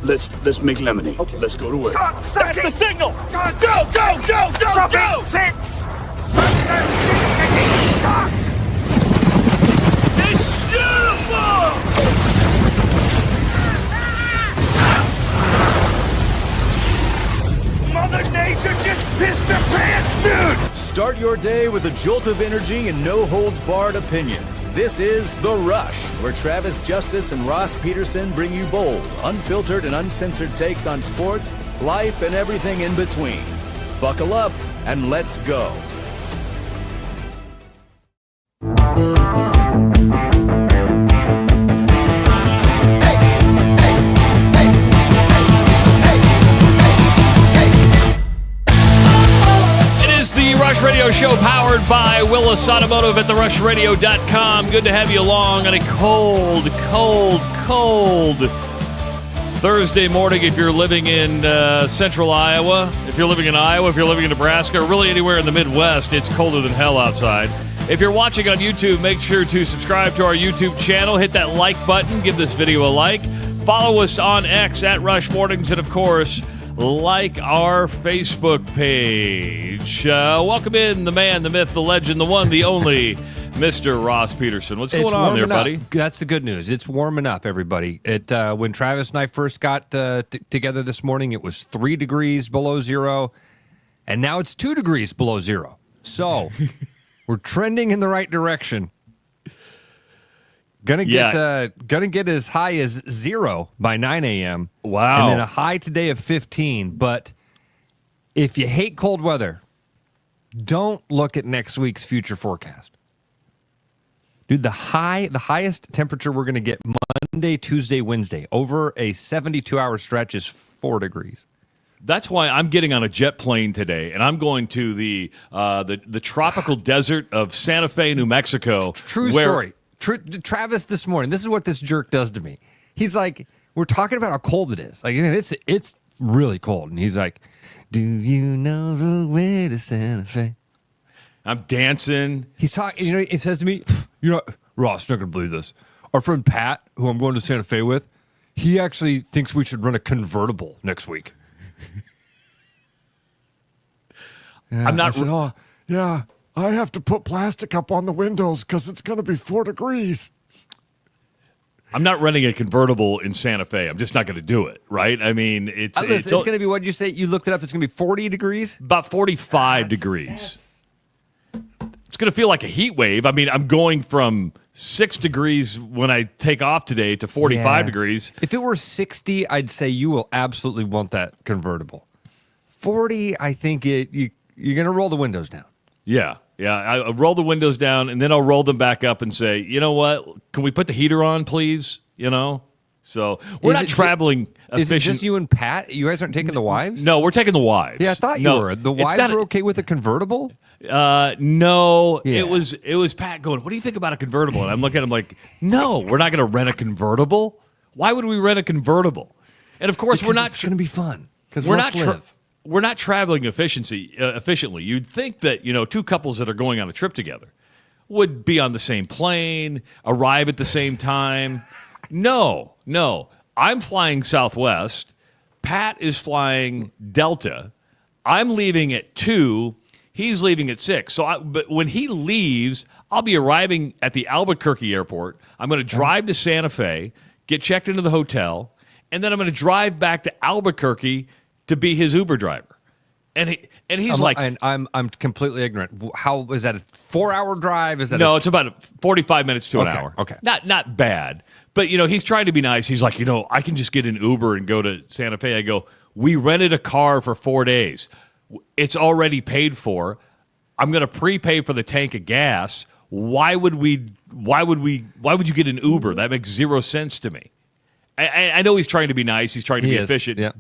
let's make lemonade. Okay. Let's go to work. That's the signal. Go. Six. It's beautiful. Mother Nature just pissed her pants, dude! Start your day with a jolt of energy and no-holds-barred opinions. This is The Rush, where Travis Justice and Ross Peterson bring you bold, unfiltered, and uncensored takes on sports, life, and everything in between. Buckle up and let's go. Radio show powered by Willis Automotive at therushradio.com. Good to have you along on a cold Thursday morning if you're living in central Iowa. If you're living in Iowa, if you're living in Nebraska, or really anywhere in the Midwest, it's colder than hell outside. If you're watching on YouTube, make sure to subscribe to our YouTube channel. Hit that like button. Give this video a like. Follow us on X at Rush Mornings. And, of course, like our Facebook page. Welcome in the man, the myth, the legend, the one, the only, Mr. Ross Peterson. What's going on there, buddy? That's the good news. It's warming up, everybody. When Travis and I first got together this morning, it was 3 degrees below zero, and now it's 2 degrees below zero. So we're trending in the right direction. Gonna get as high as 0 by 9 a.m. Wow. And then a high today of 15. But if you hate cold weather, don't look at next week's future forecast. Dude, the highest temperature we're gonna get Monday, Tuesday, Wednesday over a 72-hour stretch is 4 degrees. That's why I'm getting on a jet plane today, and I'm going to the tropical desert of Santa Fe, New Mexico. True story. Travis this morning, this is what this jerk does to me. He's like, we're talking about how cold it is. Like, it's really cold. And he's like, do you know the way to Santa Fe? I'm dancing. He's talking, he says to me, Ross, you're not going to believe this. Our friend Pat, who I'm going to Santa Fe with, he actually thinks we should run a convertible next week. I'm not. I have to put plastic up on the windows because it's going to be 4 degrees. I'm not renting a convertible in Santa Fe. I'm just not going to do it, right? I mean, it's going to be, what did you say? You looked it up. It's going to be 40 degrees? About 45 degrees. It's going to feel like a heat wave. I mean, I'm going from 6 degrees when I take off today to 45 degrees. If it were 60, I'd say you will absolutely want that convertible. 40, I think you're going to roll the windows down. Yeah. I roll the windows down, and then I'll roll them back up and say, you know what? Can we put the heater on, please? So we're not traveling efficient. Is it just you and Pat? You guys aren't taking the wives? No, we're taking the wives. Yeah, I thought you were. The wives were okay with a convertible? No. Yeah. It was Pat going, what do you think about a convertible? And I'm looking at him like, no, we're not going to rent a convertible. Why would we rent a convertible? And, of course, we're not. It's going to be fun. Because we're not traveling efficiently. You'd think that, two couples that are going on a trip together would be on the same plane, arrive at the same time. No. I'm flying Southwest. Pat is flying Delta. I'm leaving at 2. He's leaving at 6. But when he leaves, I'll be arriving at the Albuquerque airport. I'm going to drive to Santa Fe, get checked into the hotel, and then I'm going to drive back to Albuquerque to be his Uber driver. And he's I'm completely ignorant. How is that, a 4-hour drive? It's about 45 minutes to an hour. Okay. Not bad. But he's trying to be nice. He's like, I can just get an Uber and go to Santa Fe. I go, we rented a car for 4 days. It's already paid for. I'm going to prepay for the tank of gas. Why would you get an Uber? That makes zero sense to me. I know he's trying to be nice. He's trying to be efficient. Yeah.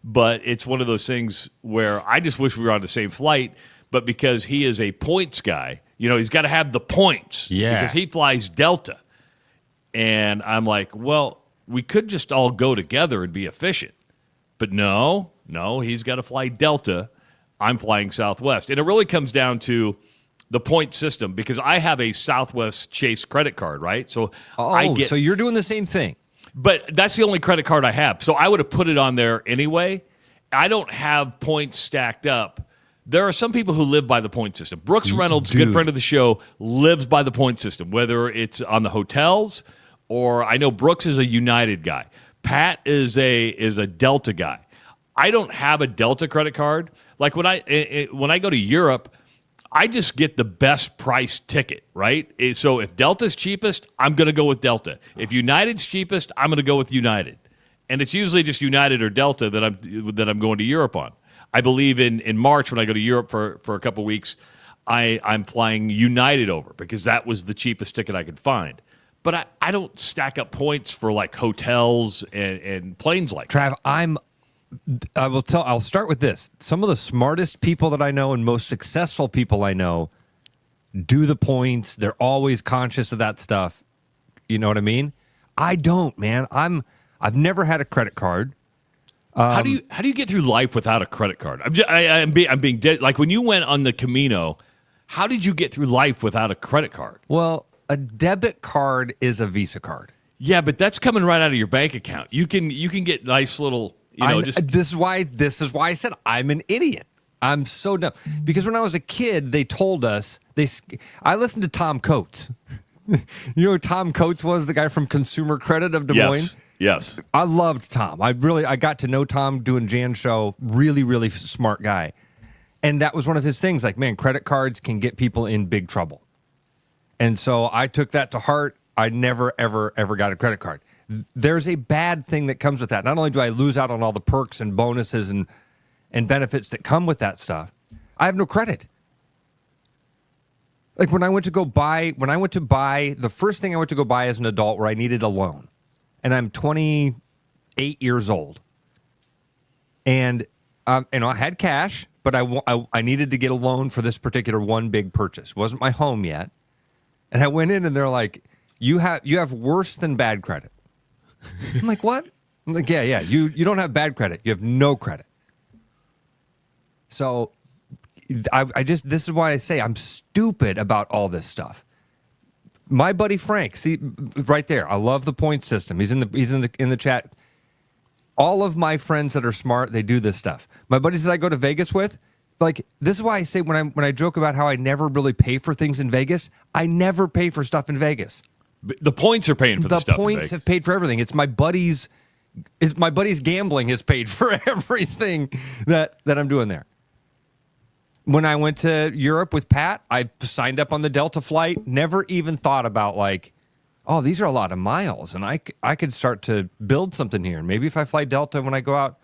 But it's one of those things where I just wish we were on the same flight. But because he is a points guy, he's got to have the points. Yeah. Because he flies Delta. And I'm like, well, we could just all go together and be efficient. But no, he's got to fly Delta. I'm flying Southwest. And it really comes down to the point system because I have a Southwest Chase credit card, right? So so you're doing the same thing. But that's the only credit card I have. So I would have put it on there anyway. I don't have points stacked up. There are some people who live by the point system. Brooks Reynolds, good friend of the show, lives by the point system, whether it's on the hotels or I know Brooks is a United guy. Pat is a Delta guy. I don't have a Delta credit card. Like when I go to Europe, I just get the best price ticket, right? So if Delta's cheapest, I'm going to go with Delta. If United's cheapest, I'm going to go with United. And it's usually just United or Delta that I'm going to Europe on. I believe in March when I go to Europe for a couple weeks, I'm flying United over because that was the cheapest ticket I could find. But I don't stack up points for like hotels and planes like that. Trav, I'll start with this. Some of the smartest people that I know and most successful people I know do the points. They're always conscious of that stuff. You know what I mean? I don't, man. I've never had a credit card. How do you get through life without a credit card? I'm being dead. Like when you went on the Camino, how did you get through life without a credit card? Well, a debit card is a Visa card. Yeah, but that's coming right out of your bank account. You can get nice little, This is why I said I'm an idiot. I'm so dumb because when I was a kid, they told us I listened to Tom Coates. You know who Tom Coates was, the guy from Consumer Credit of Des Moines? Yes. I loved Tom. I got to know Tom doing Jan's show. Really, really smart guy. And that was one of his things. Like, man, credit cards can get people in big trouble. And so I took that to heart. I never, ever, ever got a credit card. There's a bad thing that comes with that. Not only do I lose out on all the perks and bonuses and benefits that come with that stuff, I have no credit. Like when I went to buy, the first thing I went to go buy as an adult where I needed a loan. And I'm 28 years old. And I had cash, but I needed to get a loan for this particular one big purchase. It wasn't my home yet. And I went in and they're like, you have worse than bad credit. I'm like, what? I'm like, yeah. You don't have bad credit. You have no credit. So this is why I say I'm stupid about all this stuff. My buddy Frank, see right there. I love the point system. He's in the chat. All of my friends that are smart, they do this stuff. My buddies that I go to Vegas with, like this is why I say when I joke about how I never really pay for things in Vegas, I never pay for stuff in Vegas. The points are paying for the stuff. The points have paid for everything. It's my buddies' gambling has paid for everything that I'm doing there. When I went to Europe with Pat, I signed up on the Delta flight, never even thought about like, oh, these are a lot of miles, and I could start to build something here. Maybe if I fly Delta when I go out.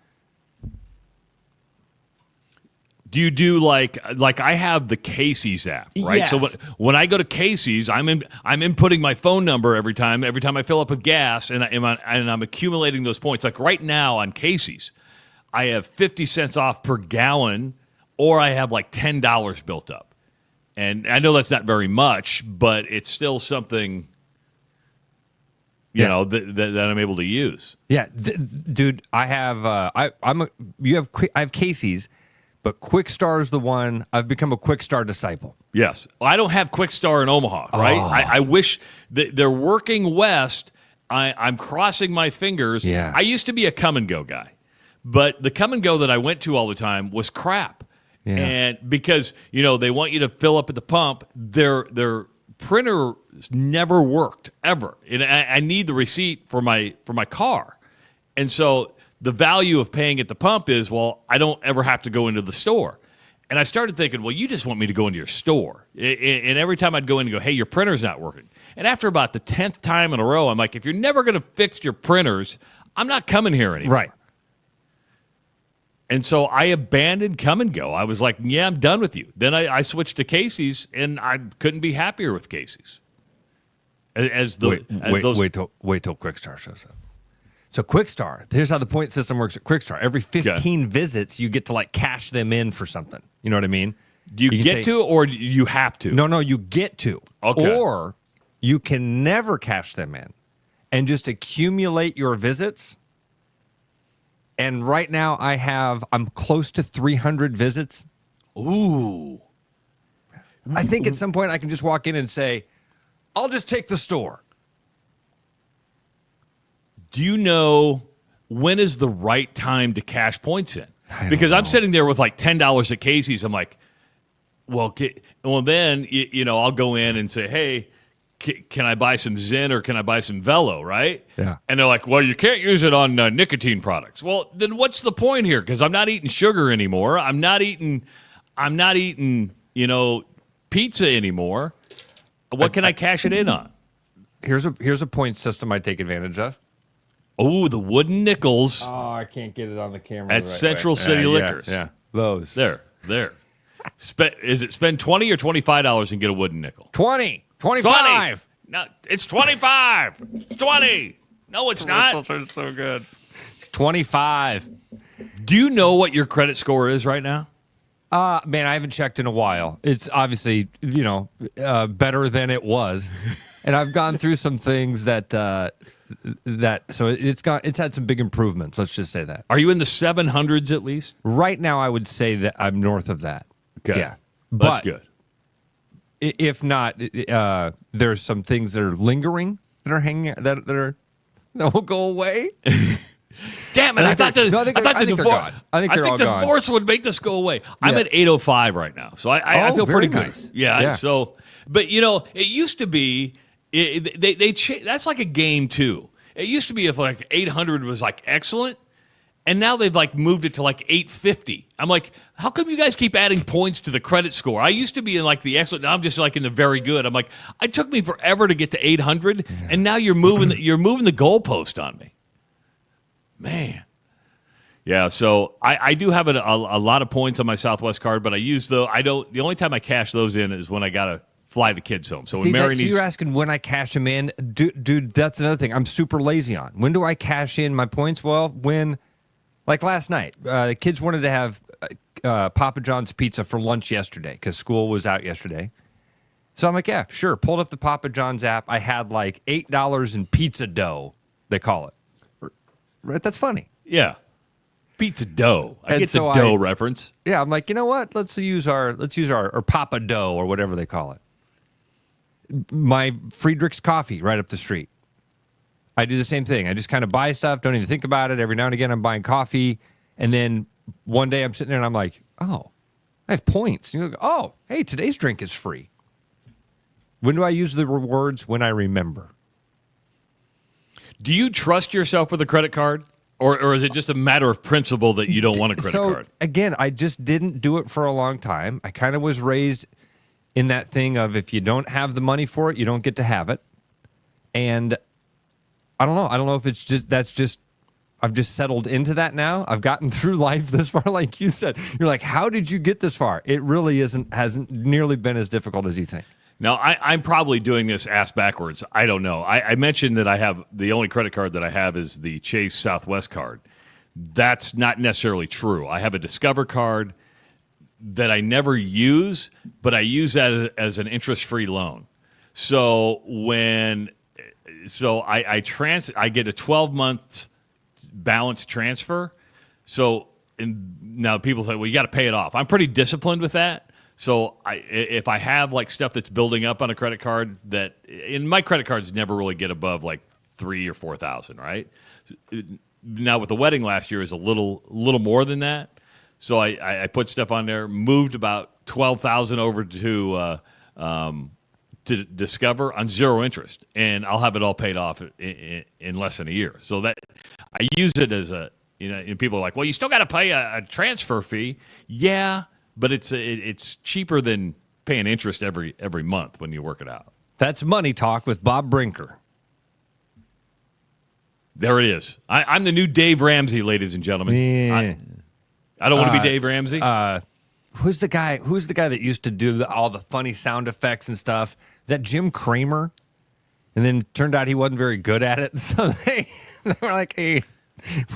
Do you do like I have the Casey's app, right? Yes. So when I go to Casey's, I'm inputting my phone number every time I fill up with gas, and I'm accumulating those points. Like right now on Casey's, I have 50 cents off per gallon, or I have like $10 built up. And I know that's not very much, but it's still something, you know, that I'm able to use. Yeah, dude, I have I have Casey's. But Quickstar is the one. I've become a Quickstar disciple. Yes. Well, I don't have Quickstar in Omaha, right? Oh. I wish that they're working west. I'm crossing my fingers. Yeah. I used to be a come and go guy, but the come and go that I went to all the time was crap. Yeah. And because, they want you to fill up at the pump, their printer never worked ever. And I need the receipt for my car. And so the value of paying at the pump is, well, I don't ever have to go into the store. And I started thinking, well, you just want me to go into your store. And every time I'd go in and go, hey, your printer's not working. And after about the 10th time in a row, I'm like, if you're never going to fix your printers, I'm not coming here anymore. Right. And so I abandoned come and go. I was like, yeah, I'm done with you. Then I switched to Casey's, and I couldn't be happier with Casey's. Wait till Quickstar shows up. So Quickstar, here's how the point system works at Quickstar. Every 15 visits, you get to like cash them in for something. You know what I mean? Do you get to, or you have to? No, you get to. Okay. Or you can never cash them in and just accumulate your visits. And right now I'm close to 300 visits. Ooh. I think at some point I can just walk in and say, I'll just take the store. do you know when is the right time to cash points in? Because I'm sitting there with like $10 at Casey's. I'm like, well, then I'll go in and say, hey, can I buy some Zen or can I buy some Velo, right? Yeah. And they're like, well, you can't use it on nicotine products. Well, then what's the point here? Because I'm not eating sugar anymore. I'm not eating, pizza anymore. What can I cash it in on? Here's a point system I take advantage of. Oh, the wooden nickels Oh, I can't get it on the camera. at Central City Liquors. Yeah, those. There. Is it spend $20 or $25 and get a wooden nickel? 20, 25. 20. No, it's 25. It's 20. No, it's not. Those are so good. It's 25. Do you know what your credit score is right now? Man, I haven't checked in a while. It's obviously, better than it was. And I've gone through some things so it's had some big improvements. Let's just say that. Are you in the 700s at least? Right now, I would say that I'm north of that. Okay. Yeah. That's good. If not, there's some things that are lingering that are hanging that will go away. Damn it! I thought the divorce would make this go away. I'm at 805 right now, so I feel pretty good. Nice. Yeah. So, but it used to be that's like a game too. It used to be if like 800 was like excellent. And now they've like moved it to like 850. I'm like, how come you guys keep adding points to the credit score? I used to be in like the excellent. Now I'm just like in the very good. I'm like, it took me forever to get to 800, and now you're moving the goalpost on me, man. Yeah, so I do have a lot of points on my Southwest card, but the only time I cash those in is when I gotta fly the kids home. So when Mary needs, you're asking when I cash them in, dude. That's another thing I'm super lazy on. When do I cash in my points? Well, when. Like last night, the kids wanted to have Papa John's pizza for lunch yesterday because school was out yesterday. So I'm like, yeah, sure. Pulled up the Papa John's app. I had like $8 in pizza dough, they call it. Right? That's funny. Yeah. Pizza dough. I get the dough reference. Yeah, I'm like, you know what? Let's use our Papa dough or whatever they call it. My Friedrich's coffee right up the street. I do the same thing. I just kind of buy stuff, don't even think about it. Every now and again, I'm buying coffee. And then one day I'm sitting there and I'm like, oh, I have points. And you go, oh, hey, today's drink is free. When do I use the rewards? When I remember. Do you trust yourself with a credit card? Or is it just a matter of principle that you don't want a credit card? Again, I just didn't do it for a long time. I kind of was raised in that thing of if you don't have the money for it, you don't get to have it. And I don't know. I don't know if it's just I've just settled into that now. I've gotten through life this far, like you said. You're like, how did you get this far? It really hasn't nearly been as difficult as you think. Now, I'm probably doing this ass backwards. I don't know. I mentioned that I have the only credit card that I have is the Chase Southwest card. That's not necessarily true. I have a Discover card that I never use, but I use that as an interest-free loan. So I get a 12-month balance transfer. So now people say, well, you got to pay it off. I'm pretty disciplined with that. So if I have like stuff that's building up on a credit card my credit cards never really get above like 3,000 or 4,000, right? Now with the wedding last year is a little more than that. So I put stuff on there, moved about 12,000 over to Discover on zero interest, and I'll have it all paid off in less than a year. So that I use it as and people are like, well, you still got to pay a transfer fee. Yeah. But it's cheaper than paying interest every month when you work it out. That's Money Talk with Bob Brinker. There it is. I'm the new Dave Ramsey, ladies and gentlemen. Yeah. I don't want to be Dave Ramsey. Who's the guy that used to do all the funny sound effects and stuff? Is that Jim Cramer? And then it turned out he wasn't very good at it. So they were like, hey,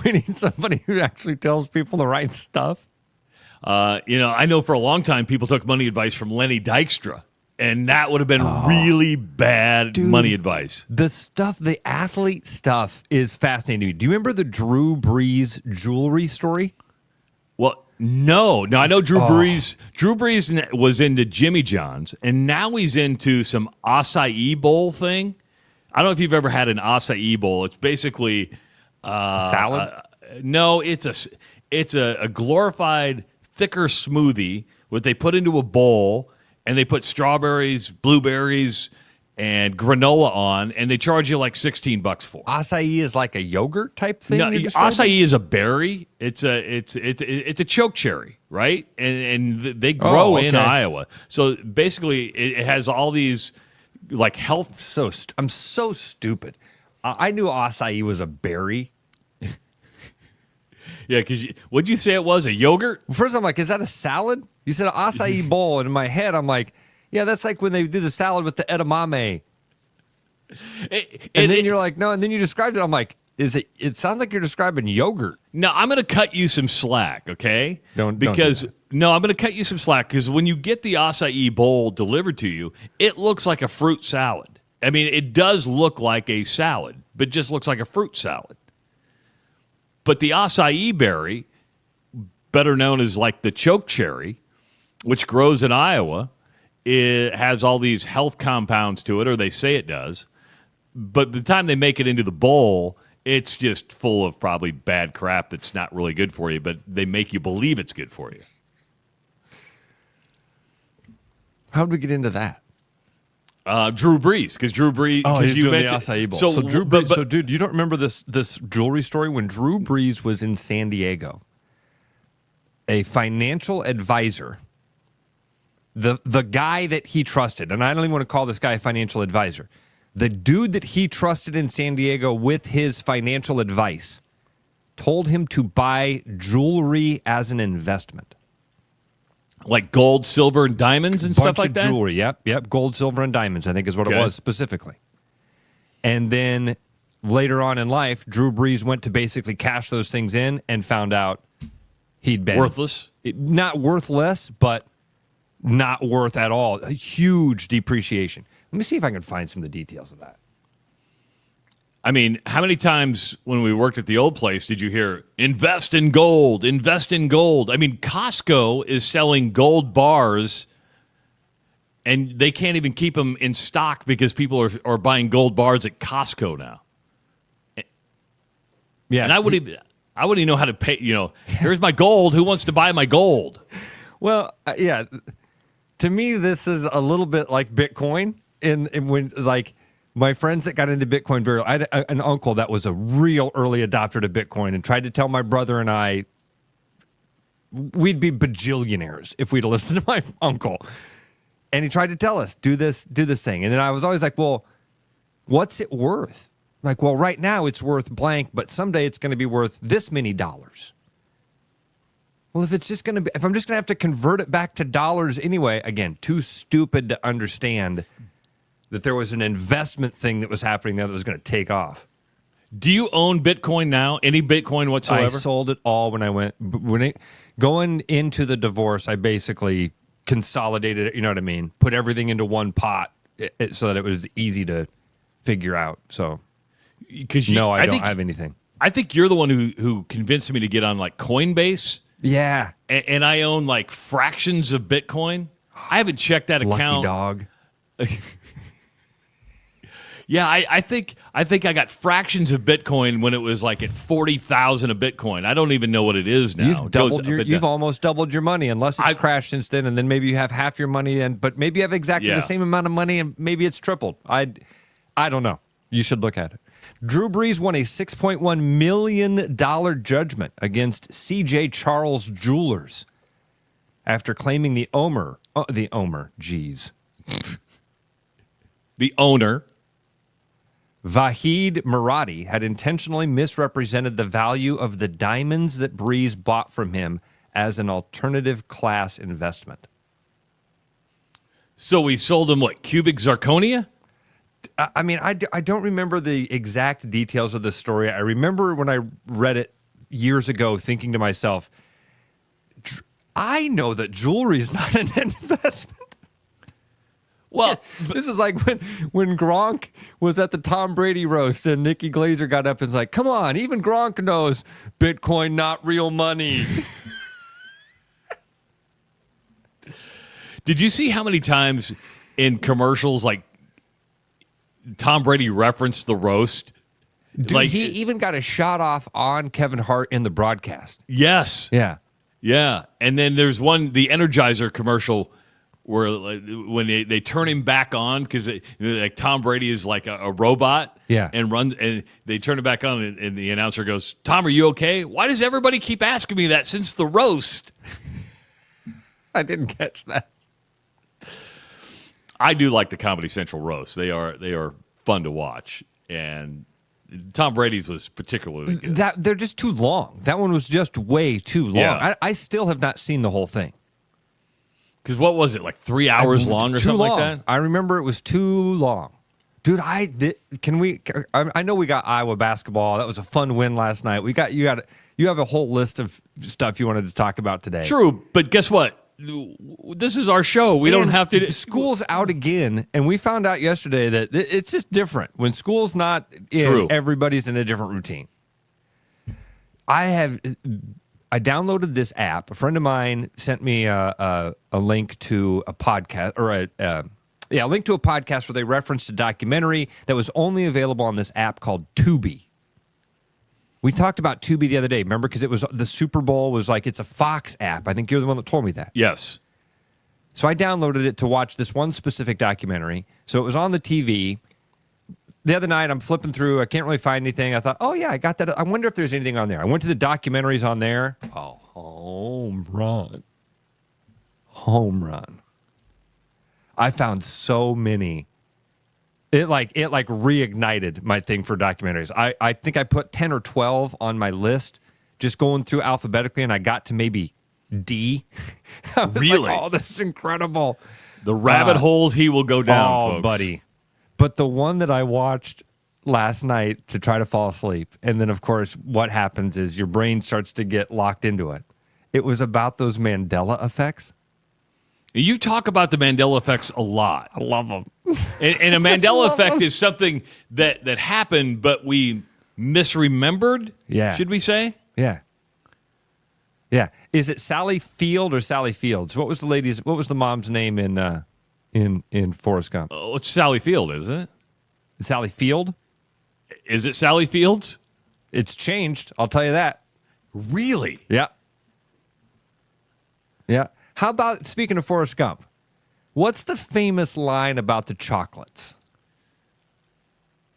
we need somebody who actually tells people the right stuff. I know for a long time people took money advice from Lenny Dykstra, and that would have been really bad money advice. The athlete stuff is fascinating to me. Do you remember the Drew Brees jewelry story? Well, no. Now, I know Drew Brees. Drew Brees was into Jimmy John's, and now he's into some acai bowl thing. I don't know if you've ever had an acai bowl. It's basically Salad? No, it's a glorified thicker smoothie what they put into a bowl, and they put strawberries, blueberries, and granola on, and they charge you like $16 for. Acai is like a yogurt type thing. No, you're describing? acai is a berry. It's a choke cherry, right? And they grow in Iowa. So basically, it has all these like health. I'm so stupid. I knew acai was a berry. Yeah, because what'd you say it was? A yogurt? First, I'm like, is that a salad? You said an acai bowl, and in my head, I'm like, yeah, that's like when they do the salad with the edamame. And then you're like, no, and then you described it. I'm like, it sounds like you're describing yogurt. No, I'm going to cut you some slack, okay? Don't do that. No, I'm going to cut you some slack because when you get the acai bowl delivered to you, it looks like a fruit salad. I mean, it does look like a salad, but just looks like a fruit salad. But the acai berry, better known as like the choke cherry, which grows in Iowa, it has all these health compounds to it, or they say it does. But by the time they make it into the bowl, it's just full of probably bad crap that's not really good for you, but they make you believe it's good for you. How'd we get into that? Drew Brees, because Drew Brees. He's you doing mentioned the acai bowl. So Drew Brees. So, dude, you don't remember this jewelry story when Drew Brees was in San Diego? A financial advisor, the guy that he trusted, and I don't even want to call this guy a financial advisor. The dude that he trusted in San Diego with his financial advice told him to buy jewelry as an investment. Like gold, silver, and diamonds and stuff like that? Bunch of jewelry, yep. Gold, silver, and diamonds, I think is what it was specifically. And then later on in life, Drew Brees went to basically cash those things in and found out he'd been... Worthless? Not worthless, but not worth at all. A huge depreciation. Let me see if I can find some of the details of that. I mean, how many times when we worked at the old place did you hear, invest in gold, invest in gold? I mean, Costco is selling gold bars, and they can't even keep them in stock because people are buying gold bars at Costco now. Yeah. And I wouldn't even know how to pay, here's my gold. Who wants to buy my gold? Well, yeah. To me, this is a little bit like Bitcoin. In when, like, my friends that got into Bitcoin I had an uncle that was a real early adopter to Bitcoin and tried to tell my brother and I we'd be bajillionaires if we'd listened to my uncle. And he tried to tell us, do this thing. And then I was always like, well, what's it worth? Like, well, right now it's worth blank, but someday it's going to be worth this many dollars. Well, if I'm just going to have to convert it back to dollars anyway, again, too stupid to understand that there was an investment thing that was happening there that was going to take off. Do you own Bitcoin now? Any Bitcoin whatsoever? I sold it all going into the divorce. I basically consolidated it. You know what I mean? Put everything into one pot so that it was easy to figure out. So, I don't have anything. I think you're the one who convinced me to get on like Coinbase. Yeah, and I own like fractions of Bitcoin. I haven't checked that account. Lucky dog. Yeah, I think I got fractions of Bitcoin when it was like at 40,000 a Bitcoin. I don't even know what it is now. You've almost doubled your money, unless it's crashed since then, and then maybe you have half your money, but maybe you have exactly the same amount of money, and maybe it's tripled. I don't know. You should look at it. Drew Brees won a $6.1 million judgment against C.J. Charles Jewelers after claiming the owner, Vahid Muradi, had intentionally misrepresented the value of the diamonds that Brees bought from him as an alternative class investment. So we sold him, cubic zirconia? I mean, I don't remember the exact details of the story. I remember when I read it years ago thinking to myself, I know that jewelry is not an investment. Well, this is like when Gronk was at the Tom Brady roast and Nikki Glazer got up and was like, come on, even Gronk knows Bitcoin not real money. Did you see how many times in commercials like Tom Brady referenced the roast? Dude, like, he even got a shot off on Kevin Hart in the broadcast. yes. Yeah. Yeah. And then there's the Energizer commercial where when they turn him back on because like Tom Brady is like a robot. Yeah. And runs and they turn it back on and the announcer goes, "Tom, are you okay? Why does everybody keep asking me that since the roast?" I didn't catch that. I do like the Comedy Central roast. They are fun to watch, and Tom Brady's was particularly good. They're just too long. That one was just way too long. Yeah. I still have not seen the whole thing. Because what was it, like 3 hours long or Too something long. like that? I remember it was too long. Dude, I know we got Iowa basketball. That was a fun win last night. You have a whole list of stuff you wanted to talk about today. True, but guess what? This is our show. We don't have to. School's out again, and we found out yesterday that it's just different when school's not in. True. Everybody's in a different routine. I downloaded this app. A friend of mine sent me a link to a podcast or a link to a podcast where they referenced a documentary that was only available on this app called Tubi. We talked about Tubi the other day, remember? Because it was the Super Bowl was like, it's a Fox app. I think you're the one that told me that. Yes. So I downloaded it to watch this one specific documentary. So it was on the TV. The other night, I'm flipping through. I can't really find anything. I thought, oh, yeah, I got that. I wonder if there's anything on there. I went to the documentaries on there. Oh, home run. Home run. I found so many. It reignited my thing for documentaries. I think I put 10 or 12 on my list, just going through alphabetically, and I got to maybe D. I was Really? like, oh, this is incredible. The rabbit holes he will go down, Oh, folks. buddy. But the one that I watched last night to try to fall asleep, and then, of course, what happens is your brain starts to get locked into it. It was about those Mandela effects. You talk about the Mandela effects a lot. I love them. And a Mandela effect is something that happened, but we misremembered, Yeah. should we say? Yeah. Yeah. Is it Sally Field or Sally Fields? What was the mom's name in Forrest Gump? Oh, it's Sally Field, isn't it? Sally Field? Is it Sally Fields? It's changed. I'll tell you that. Really? Yeah. Yeah. How about, speaking of Forrest Gump, what's the famous line about the chocolates?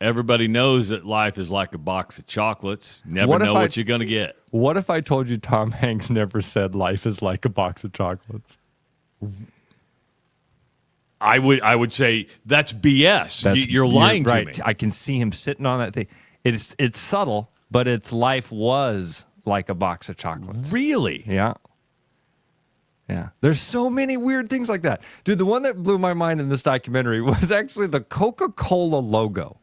Everybody knows that life is like a box of chocolates. Never What if know I- what you're going to get. What if I told you Tom Hanks never said life is like a box of chocolates? I would say that's BS. You're lying to right. me. I can see him sitting on that thing. It's subtle, but its life was like a box of chocolates. Really? Yeah. Yeah. There's so many weird things like that. Dude, the one that blew my mind in this documentary was actually the Coca-Cola logo.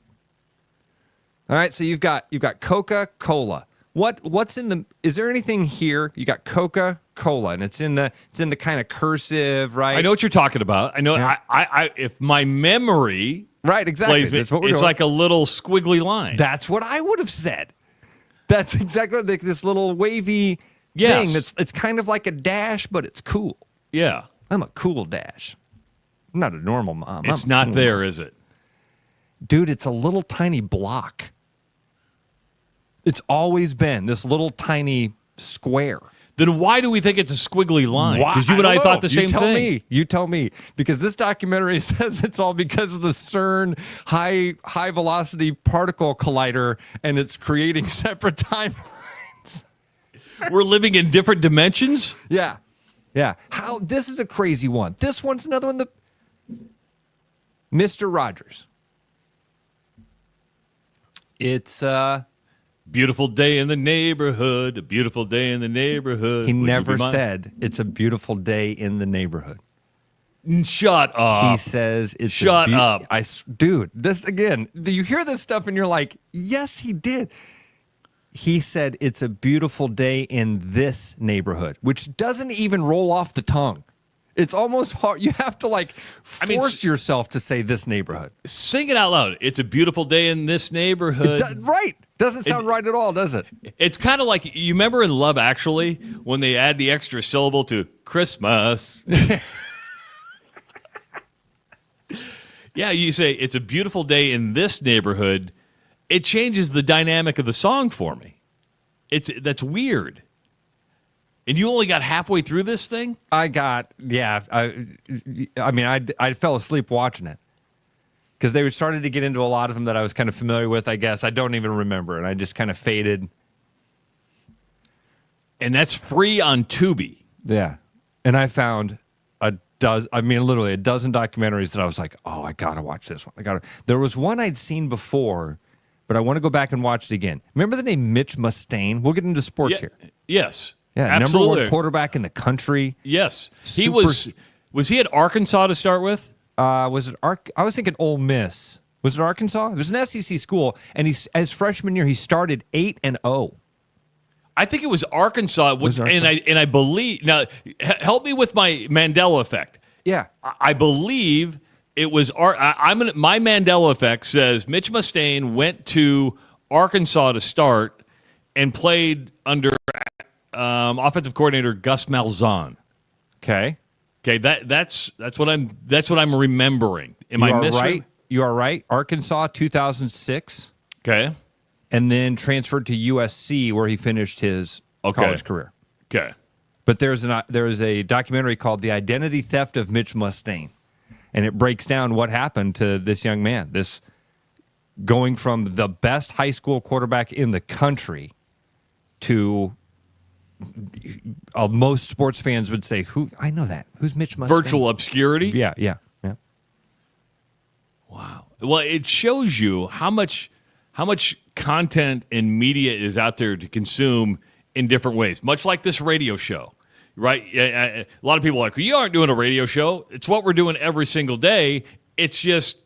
All right, so you've got Coca-Cola. What's in the is there anything here? You got Coca-Cola and it's in the kind of cursive, right? I know what you're talking about. I know. Yeah. I if my memory Right, exactly. plays me, That's what we're it's doing. like a little squiggly line. That's what I would have said. That's exactly like this little wavy Yes. thing. It's kind of like a dash, but it's cool. Yeah. I'm a cool dash. I'm not a normal mom. It's I'm not cool. there, is it? Dude, it's a little tiny block. It's always been this little tiny square. Then why do we think it's a squiggly line? Why? Because you and I don't thought know. the same thing. You tell me. Because this documentary says it's all because of the CERN high velocity particle collider, and it's creating separate timelines. We're living in different dimensions? Yeah. Yeah. This is a crazy one. This one's another one. Mr. Rogers. It's Beautiful day in the neighborhood. A beautiful day in the neighborhood. he Would you never be mine? said it's a beautiful day in the neighborhood. Shut up. He says it's Shut up. Dude, this again, you hear this stuff and you're like, yes, he did. He said it's a beautiful day in this neighborhood, which doesn't even roll off the tongue. It's almost hard. You have to force yourself to say this neighborhood. Sing it out loud. It's a beautiful day in this neighborhood. Right. Doesn't sound right at all, does it? It's kind of like, you remember in Love Actually when they add the extra syllable to Christmas? Yeah, you say it's a beautiful day in this neighborhood. it changes the dynamic of the song for me. That's weird. And you only got halfway through this thing? I fell asleep watching it because they started to get into a lot of them that I was kind of familiar with, I guess. I don't even remember, and I just kind of faded. And that's free on Tubi. Yeah. And I found literally a dozen documentaries that I was like, oh, I got to watch this one. There was one I'd seen before, but I want to go back and watch it again. Remember the name Mitch Mustaine? We'll get into sports here. Yes. Yeah, absolutely. Number 1 quarterback in the country. Yes. He was he at Arkansas to start with? I was thinking Ole Miss. Was it Arkansas? It was an SEC school, and as freshman year, he started 8-0. I think it was Arkansas, and I believe now. Help me with my Mandela effect. Yeah, I believe it was. My Mandela effect says Mitch Mustaine went to Arkansas to start and played under offensive coordinator Gus Malzahn. Okay. That's what I'm remembering. Am I missing? Right. You are right. Arkansas, 2006. Okay. And then transferred to USC, where he finished his college career. Okay. But there is a documentary called "The Identity Theft of Mitch Mustaine," and it breaks down what happened to this young man. This going from the best high school quarterback in the country to most sports fans would say, "Who? I know that. Who's Mitch Mustaine?" Virtual obscurity. Yeah. Wow. Well, it shows you how much content and media is out there to consume in different ways, much like this radio show, right? A lot of people are like, you aren't doing a radio show. It's what we're doing every single day. It's just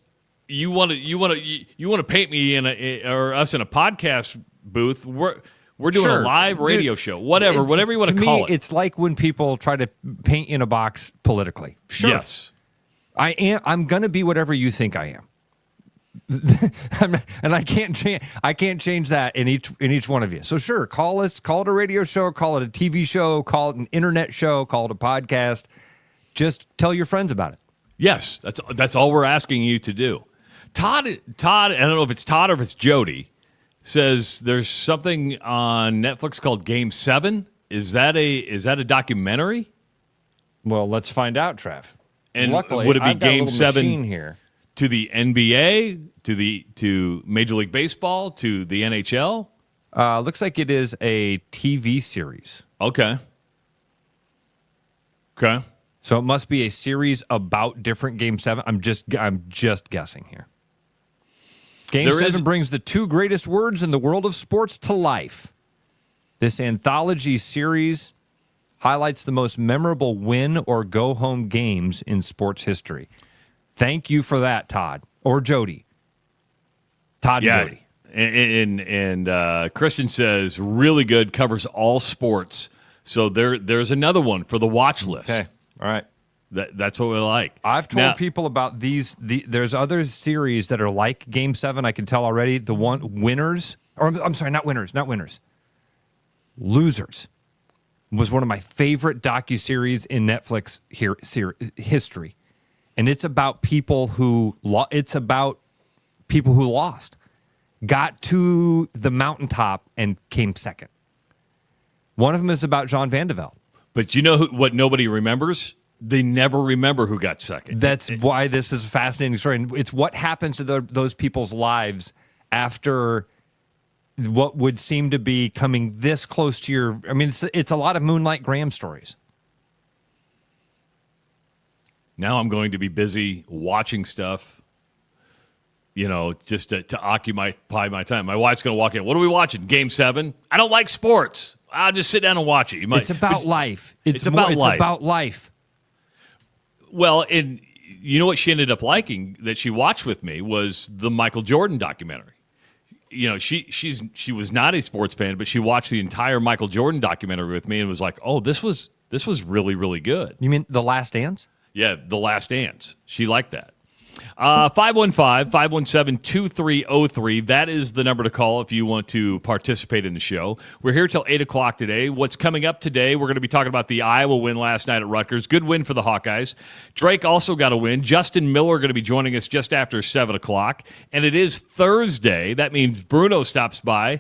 you want to paint me or us in a podcast booth. We're doing a live radio show, whatever you want to call it. It's like when people try to paint in a box politically. Sure. Yes. I'm going to be whatever you think I am. And I can't change that in each one of you. So sure, call us, call it a radio show, call it a TV show, call it an internet show, call it a podcast. Just tell your friends about it. Yes, that's all we're asking you to do. Todd, I don't know if it's Todd or if it's Jody, says there's something on Netflix called Game 7. Is that a documentary? Well, let's find out, Trev. And luckily, would it be I've got a Game little 7 machine here? To the NBA, to Major League Baseball, to the NHL? Looks like it is a TV series. Okay. So it must be a series about different Game 7. I'm just guessing here. Game 7 brings the two greatest words in the world of sports to life. This anthology series highlights the most memorable win or go-home games in sports history. Thank you for that, Todd. Or Jody. Todd and Jody. And Christian says, really good, covers all sports. So there's another one for the watch list. Okay, all right. That's what we like. I've told people about these. There's other series that are like Game 7, I can tell already. The one Winners, or I'm sorry, not Winners. Losers was one of my favorite docuseries in Netflix history. And it's about people who lost, got to the mountaintop and came second. One of them is about Jean Van de Velde. But you know what nobody remembers? They never remember who got second. That's why this is a fascinating story. And it's what happens to those people's lives after what would seem to be coming this close to your... I mean, it's a lot of Moonlight Graham stories. Now I'm going to be busy watching stuff, just to occupy my time. My wife's going to walk in. What are we watching? Game 7? I don't like sports. I'll just sit down and watch it. It's about life. It's about life. Well, and you know what she ended up liking that she watched with me was the Michael Jordan documentary. She was not a sports fan, but she watched the entire Michael Jordan documentary with me and was like, "Oh, this was really, really good." You mean The Last Dance? Yeah, The Last Dance. She liked that. 515-517-2303. That is the number to call if you want to participate in the show. We're here till 8 o'clock today. What's coming up today, we're going to be talking about the Iowa win last night at Rutgers. Good win for the Hawkeyes. Drake also got a win. Justin Miller going to be joining us just after 7 o'clock. And it is Thursday. That means Bruno stops by.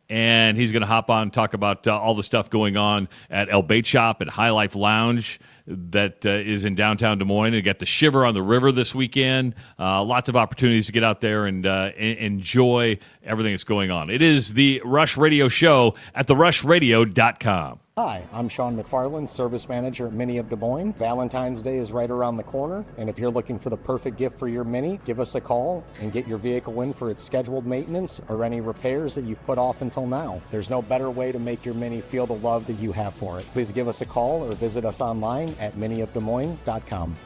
And he's going to hop on and talk about all the stuff going on at El Bait Shop and High Life Lounge that is in downtown Des Moines. You got the Shiver on the River this weekend. Lots of opportunities to get out there and enjoy everything that's going on. It is the Rush Radio Show at therushladio.com. Hi, I'm Sean McFarland, Service Manager at Mini of Des Moines. Valentine's Day is right around the corner, and if you're looking for the perfect gift for your Mini, give us a call and get your vehicle in for its scheduled maintenance or any repairs that you've put off until now. There's no better way to make your Mini feel the love that you have for it. Please give us a call or visit us online at miniofdesmoines.com.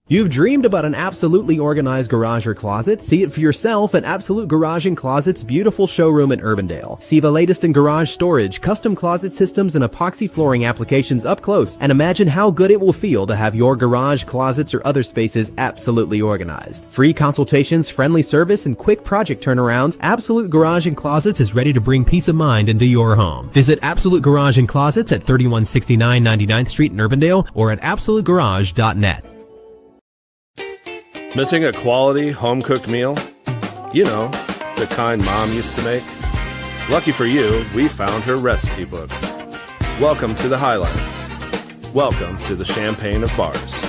You've dreamed about an absolutely organized garage or closet? See it for yourself at Absolute Garage & Closet's beautiful showroom in Urbandale. See the latest in garage storage, custom closet systems, and epoxy flooring applications up close, and imagine how good it will feel to have your garage, closets, or other spaces absolutely organized. Free consultations, friendly service, and quick project turnarounds, Absolute Garage & Closets is ready to bring peace of mind into your home. Visit Absolute Garage & Closets at 3169 99th Street in Urbandale or at absolutegarage.net. Missing a quality, home-cooked meal? You know, the kind Mom used to make? Lucky for you, we found her recipe book. Welcome to the High Life. Welcome to the champagne of bars.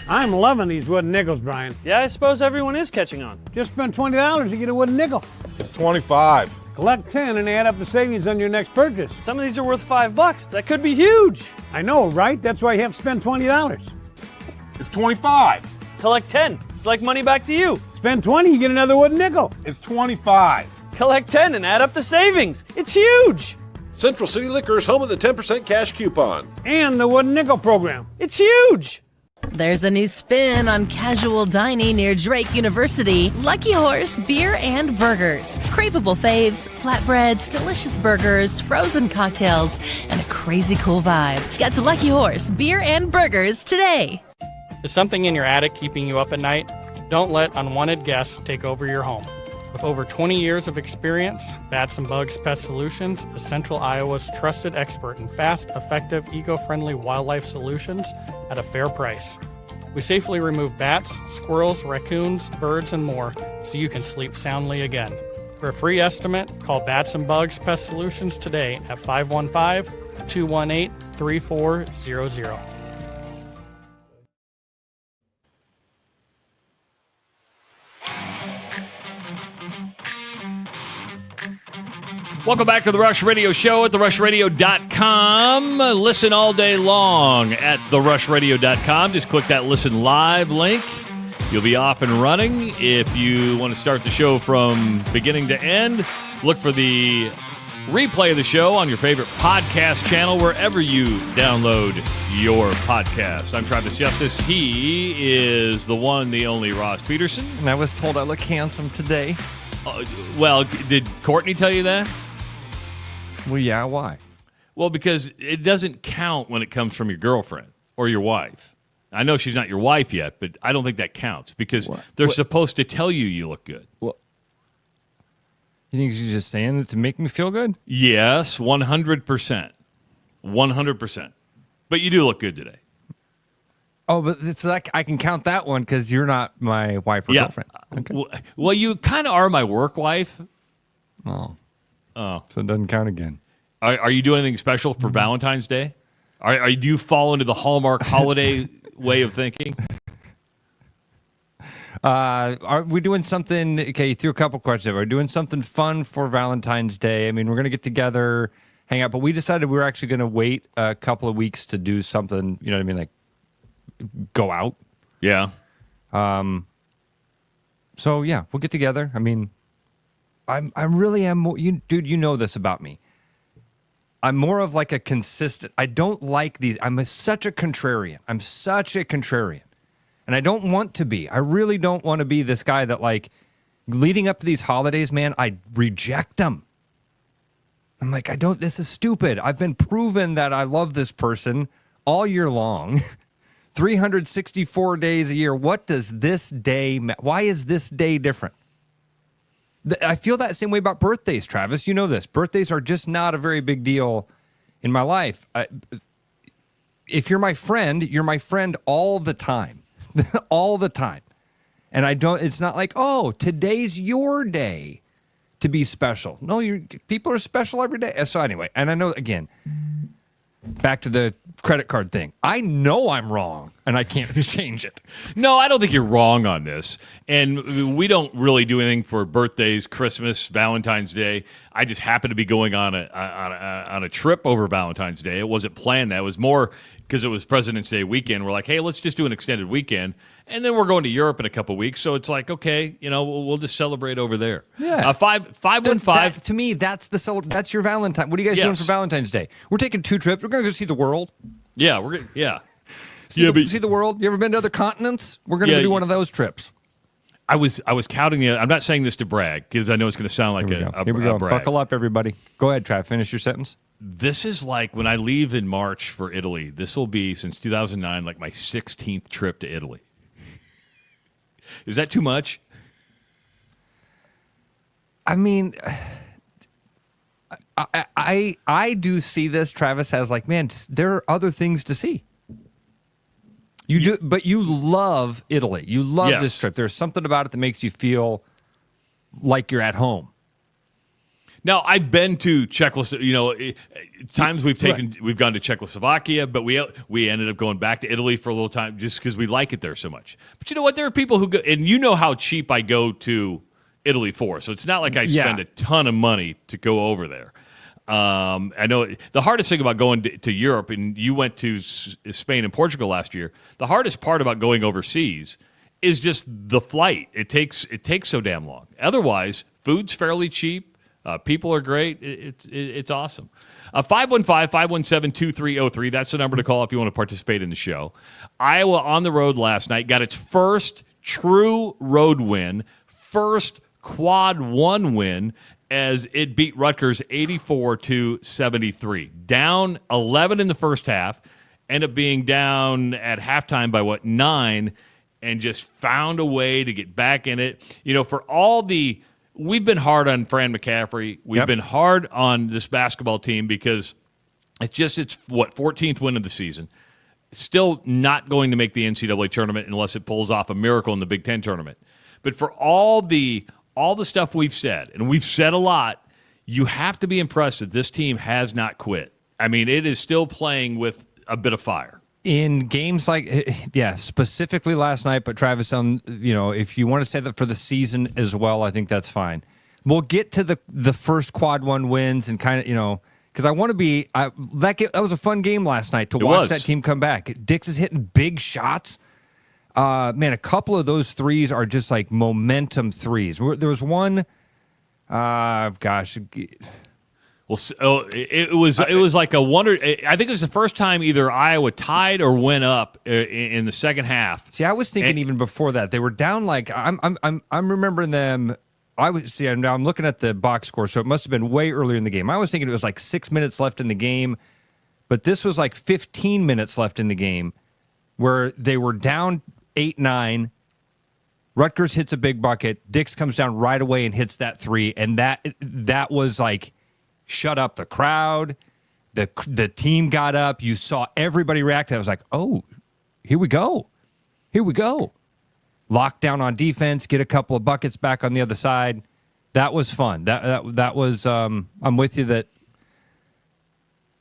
I'm loving these wooden nickels, Brian. Yeah, I suppose everyone is catching on. Just spend $20 to get a wooden nickel. It's 25. Collect 10 and add up the savings on your next purchase. Some of these are worth $5. That could be huge. I know, right? That's why you have to spend $20. It's 25. Collect 10. It's like money back to you. Spend 20, you get another wooden nickel. It's 25. Collect 10 and add up the savings. It's huge. Central City Liquor is home of the 10% cash coupon. And the wooden nickel program. It's huge. There's a new spin on casual dining near Drake University. Lucky Horse Beer and Burgers. Craveable faves, flatbreads, delicious burgers, frozen cocktails, and a crazy cool vibe. Get to Lucky Horse Beer and Burgers today. Is something in your attic keeping you up at night? Don't let unwanted guests take over your home. With over 20 years of experience, Bats and Bugs Pest Solutions is Central Iowa's trusted expert in fast, effective, eco-friendly wildlife solutions at a fair price. We safely remove bats, squirrels, raccoons, birds, and more so you can sleep soundly again. For a free estimate, call Bats and Bugs Pest Solutions today at 515-218-3400. Welcome back to the Rush Radio Show at therushladio.com. Listen all day long at therushladio.com. Just click that Listen Live link. You'll be off and running. If you want to start the show from beginning to end, look for the replay of the show on your favorite podcast channel, wherever you download your podcast. I'm Travis Justice. He is the one, the only Ross Peterson. And I was told I look handsome today. Well, did Courtney tell you that? Well, yeah, why? Well, because it doesn't count when it comes from your girlfriend or your wife. I know she's not your wife yet, but I don't think that counts because they're supposed to tell you look good. Well, you think she's just saying it to make me feel good? Yes, 100%. 100%. But you do look good today. Oh, but it's like I can count that one because you're not my wife or girlfriend. Okay. Well, you kind of are my work wife. Oh. So it doesn't count again. Are you doing anything special for Valentine's Day? Do you fall into the Hallmark holiday way of thinking? Are we doing something? Okay, you threw a couple questions. Are we doing something fun for Valentine's Day? I mean, we're going to get together, hang out, but we decided we were actually going to wait a couple of weeks to do something, you know what I mean, like go out. Yeah. So, yeah, we'll get together. I mean, I really am more, dude, you know this about me. I'm more of like a consistent, I don't like these. I'm such a contrarian. And I don't want to be. I really don't want to be this guy that like Leading up to these holidays, man, I reject them. I'm like, this is stupid. I've been proven that I love this person all year long, 364 days a year. What does this day, why is this day different? I feel that same way about birthdays, Travis. You know this. Birthdays are just not a very big deal in my life. If you're my friend all the time, all the time. And it's not like, oh, today's your day to be special. No, people are special every day. So anyway, and I know, again, back to the credit card thing. I know I'm wrong, and I can't change it. No, I don't think you're wrong on this. And we don't really do anything for birthdays, Christmas, Valentine's Day. I just happened to be going on a trip over Valentine's Day. It wasn't planned. That was more because it was President's Day weekend. We're like, hey, let's just do an extended weekend. And then we're going to Europe in a couple weeks. So it's like, okay, we'll just celebrate over there. Yeah. 515. To me, that's that's your Valentine. What are you guys doing for Valentine's Day? We're taking 2 trips. We're going to go see the world. Yeah, see the world. You ever been to other continents? We're going to do one of those trips. I was counting I'm not saying this to brag because I know it's going to sound like a Here we go. brag. Buckle up, everybody. Go ahead, Trav. Finish your sentence. This is like when I leave in March for Italy. This will be, since 2009, like my 16th trip to Italy. Is that too much? I mean, I do see this, Travis, as like, man, there are other things to see. You do, but you love Italy. You love this trip. There's something about it that makes you feel like you're at home. Now, I've been to Czechoslovakia. Times we've gone to Czechoslovakia, but we ended up going back to Italy for a little time just because we like it there so much. But you know what? There are people who go, and you know how cheap I go to Italy for. So it's not like I spend a ton of money to go over there. I know the hardest thing about going to Europe, and you went to Spain and Portugal last year. The hardest part about going overseas is just the flight. It takes so damn long. Otherwise, food's fairly cheap. People are great. It's awesome. 515-517-2303. That's the number to call if you want to participate in the show. Iowa on the road last night got its first true road win, first quad one win as it beat Rutgers 84-73. Down 11 in the first half, ended up being down at halftime by 9, and just found a way to get back in it. For all the we've been hard on Fran McCaffrey. We've been hard on this basketball team because it's 14th win of the season. Still not going to make the NCAA tournament unless it pulls off a miracle in the Big Ten tournament. But for all the stuff we've said, and we've said a lot, you have to be impressed that this team has not quit. I mean, it is still playing with a bit of fire. In games like, specifically last night, but Travis, if you want to say that for the season as well, I think that's fine. We'll get to the first quad one wins and kind of, because I want to be, that was a fun game last night to watch that team come back. Dix is hitting big shots. Man, a couple of those threes are just like momentum threes. There was one, Well, it was like a wonder. I think it was the first time either Iowa tied or went up in the second half. See, I was thinking even before that they were down. Like I'm remembering them. Now I'm looking at the box score, so it must have been way earlier in the game. I was thinking it was like 6 minutes left in the game, but this was like 15 minutes left in the game, where they were down 8-9. Rutgers hits a big bucket. Dix comes down right away and hits that three, and that was like. Shut up the crowd. The team got up. You saw everybody react. I was like, oh, here we go. Here we go. Lockdown on defense, get a couple of buckets back on the other side. That was fun. That was, I'm with you that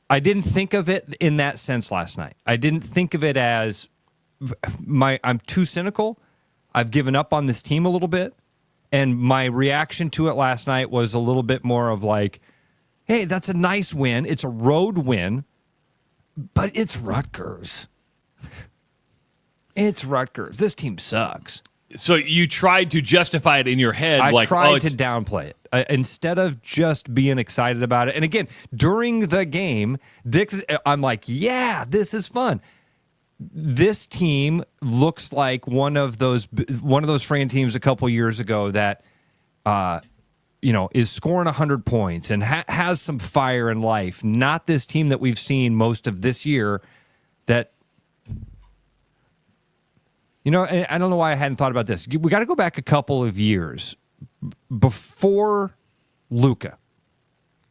I didn't think of it in that sense last night. I didn't think of it as I'm too cynical. I've given up on this team a little bit. And my reaction to it last night was a little bit more of like, hey, that's a nice win. It's a road win, but it's Rutgers. It's Rutgers. This team sucks. So you tried to justify it in your head. I tried to downplay it instead of just being excited about it. And again, during the game, I'm like, yeah, this is fun. This team looks like one of those Fran teams a couple years ago that is scoring 100 points and has some fire and life. Not this team that we've seen most of this year that, I don't know why I hadn't thought about this. We got to go back a couple of years before Luka.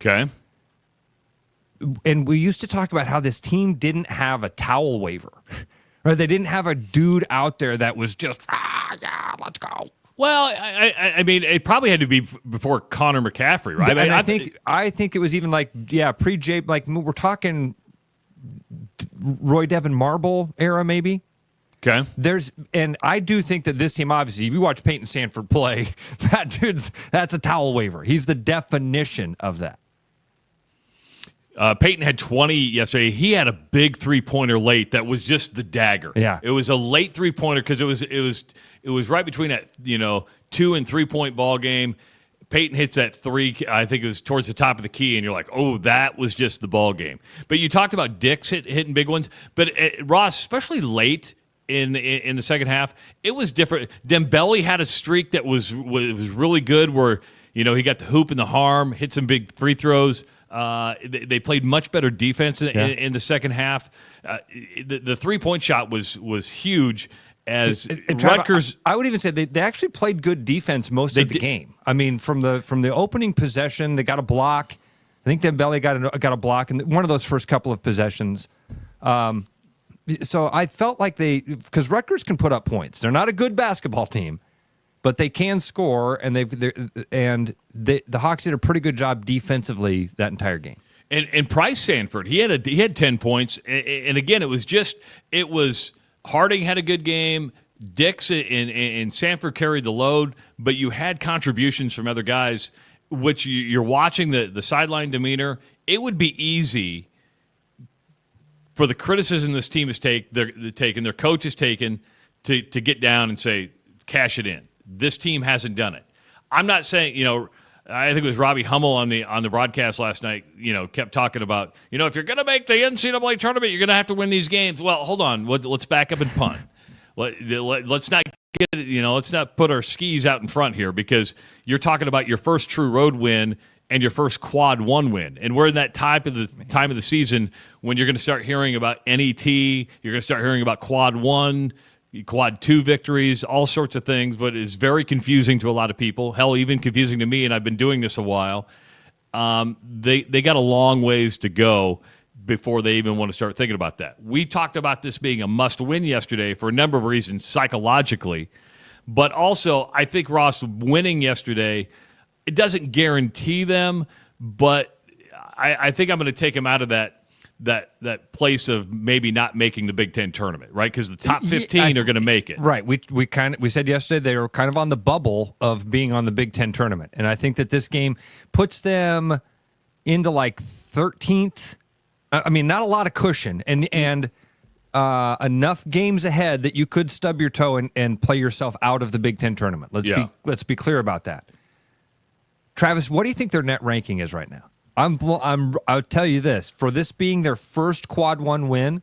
Okay. And we used to talk about how this team didn't have a towel waiver. Right? They didn't have a dude out there that was just, yeah, let's go. Well, I mean, it probably had to be before Connor McCaffrey, right? I think it was even pre-J, we're talking Roy Devin Marble era, maybe. Okay. And I do think that this team, obviously, if you watch Peyton Sanford play, that's a towel waiver. He's the definition of that. Peyton had 20 yesterday. He had a big three-pointer late that was just the dagger. Yeah. It was a late three-pointer because it was right between that 2 and 3 point ball game. Peyton hits that three. I think it was towards the top of the key, and you're like, oh, that was just the ball game. But you talked about Dix hitting big ones, but Ross, especially late in the second half, it was different. Dembele had a streak that was really good, where he got the hoop and the harm, hit some big free throws. They played much better defense in the second half. The 3-point shot was huge. As Rutgers, I would even say they actually played good defense most of the game. I mean, from the opening possession, they got a block. I think Dembele got a block in one of those first couple of possessions. So I felt like because Rutgers can put up points. They're not a good basketball team, but they can score, and the Hawks did a pretty good job defensively that entire game. And Price Sanford, he had 10 points, and again, it was Harding had a good game. Dix and Sanford carried the load, but you had contributions from other guys, which you're watching the sideline demeanor. It would be easy for the criticism this team has taken, their coach has taken, to get down and say, cash it in. This team hasn't done it. I'm not saying, I think it was Robbie Hummel on the broadcast last night, kept talking about, if you're going to make the NCAA tournament, you're going to have to win these games. Well, hold on. Let's back up and punt. Let's not let's not put our skis out in front here, because you're talking about your first true road win and your first quad one win. And we're in that time of the season when you're going to start hearing about NET, you're going to start hearing about quad one, quad two victories, all sorts of things, but it's very confusing to a lot of people. Hell, even confusing to me, and I've been doing this a while. They got a long ways to go before they even want to start thinking about that. We talked about this being a must-win yesterday for a number of reasons psychologically, but also I think Ross winning yesterday, it doesn't guarantee them, but I think I'm going to take them out of that place of maybe not making the Big Ten tournament, right? Because the top 15 are going to make it. Right. We said yesterday they were kind of on the bubble of being on the Big Ten tournament, and I think that this game puts them into 13th. I mean, not a lot of cushion, and enough games ahead that you could stub your toe and play yourself out of the Big Ten tournament. Let's be clear about that. Travis, what do you think their net ranking is right now? I'll tell you this, for this being their first quad one win,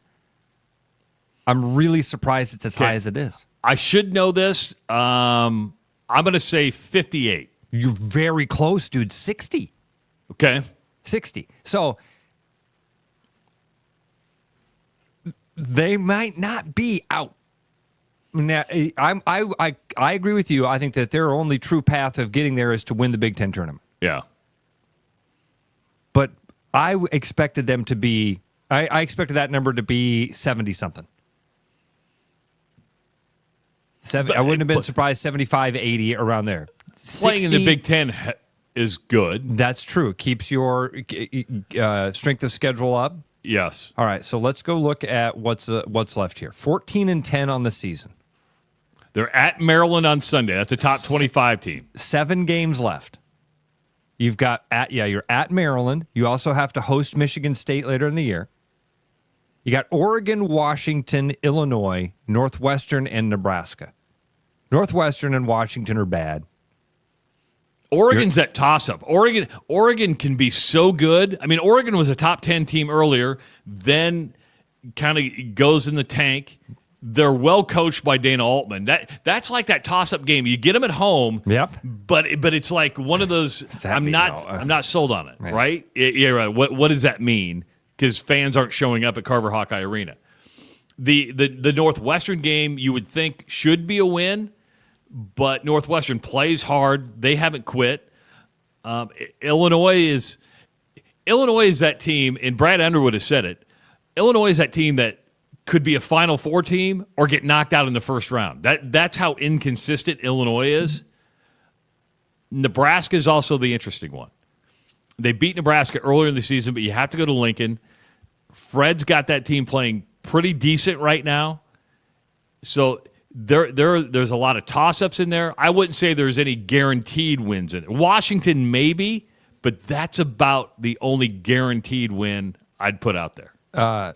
I'm really surprised it's as high as it is. I should know this. I'm going to say 58. You're very close, dude. 60. Okay. 60. So they might not be out. Now, I agree with you. I think that their only true path of getting there is to win the Big Ten tournament. Yeah. But I expected them to be, I expected that number to be 70-something. I wouldn't have been surprised, 75, 80, around there. Playing 60, in the Big Ten is good. That's true. Keeps your strength of schedule up. Yes. All right, so let's go look at what's left here. 14-10 on the season. They're at Maryland on Sunday. That's a top 25 team. 7 games left. You've got you're at Maryland. You also have to host Michigan State later in the year. You got Oregon, Washington, Illinois, Northwestern, and Nebraska. Northwestern and Washington are bad. Oregon's that toss-up. Oregon can be so good. I mean, Oregon was a top 10 team earlier, then kind of goes in the tank. They're well coached by Dana Altman. That's like that toss-up game. You get them at home, but it's like one of those. I'm not sold on it, right? Yeah, right. What does that mean? Because fans aren't showing up at Carver Hawkeye Arena. The Northwestern game you would think should be a win, but Northwestern plays hard. They haven't quit. Illinois is that team, and Brad Underwood has said it. Illinois is that team that could be a Final Four team or get knocked out in the first round. That's how inconsistent Illinois is. Nebraska is also the interesting one. They beat Nebraska earlier in the season, but you have to go to Lincoln. Fred's got that team playing pretty decent right now. So there's a lot of toss-ups in there. I wouldn't say there's any guaranteed wins in it. Washington maybe, but that's about the only guaranteed win I'd put out there.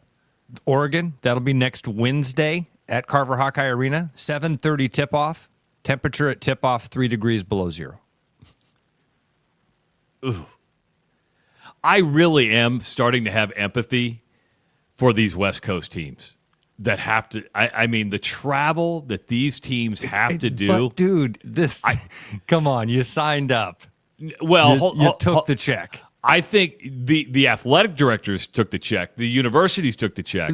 Oregon, that'll be next Wednesday at Carver Hawkeye Arena. 7:30 tip-off. Temperature at tip-off 3 degrees below zero. Ooh. I really am starting to have empathy for these West Coast teams that have to. I mean, the travel that these teams have to do. But dude, come on, you signed up. Well, you took the check. I think the athletic directors took the check. The universities took the check.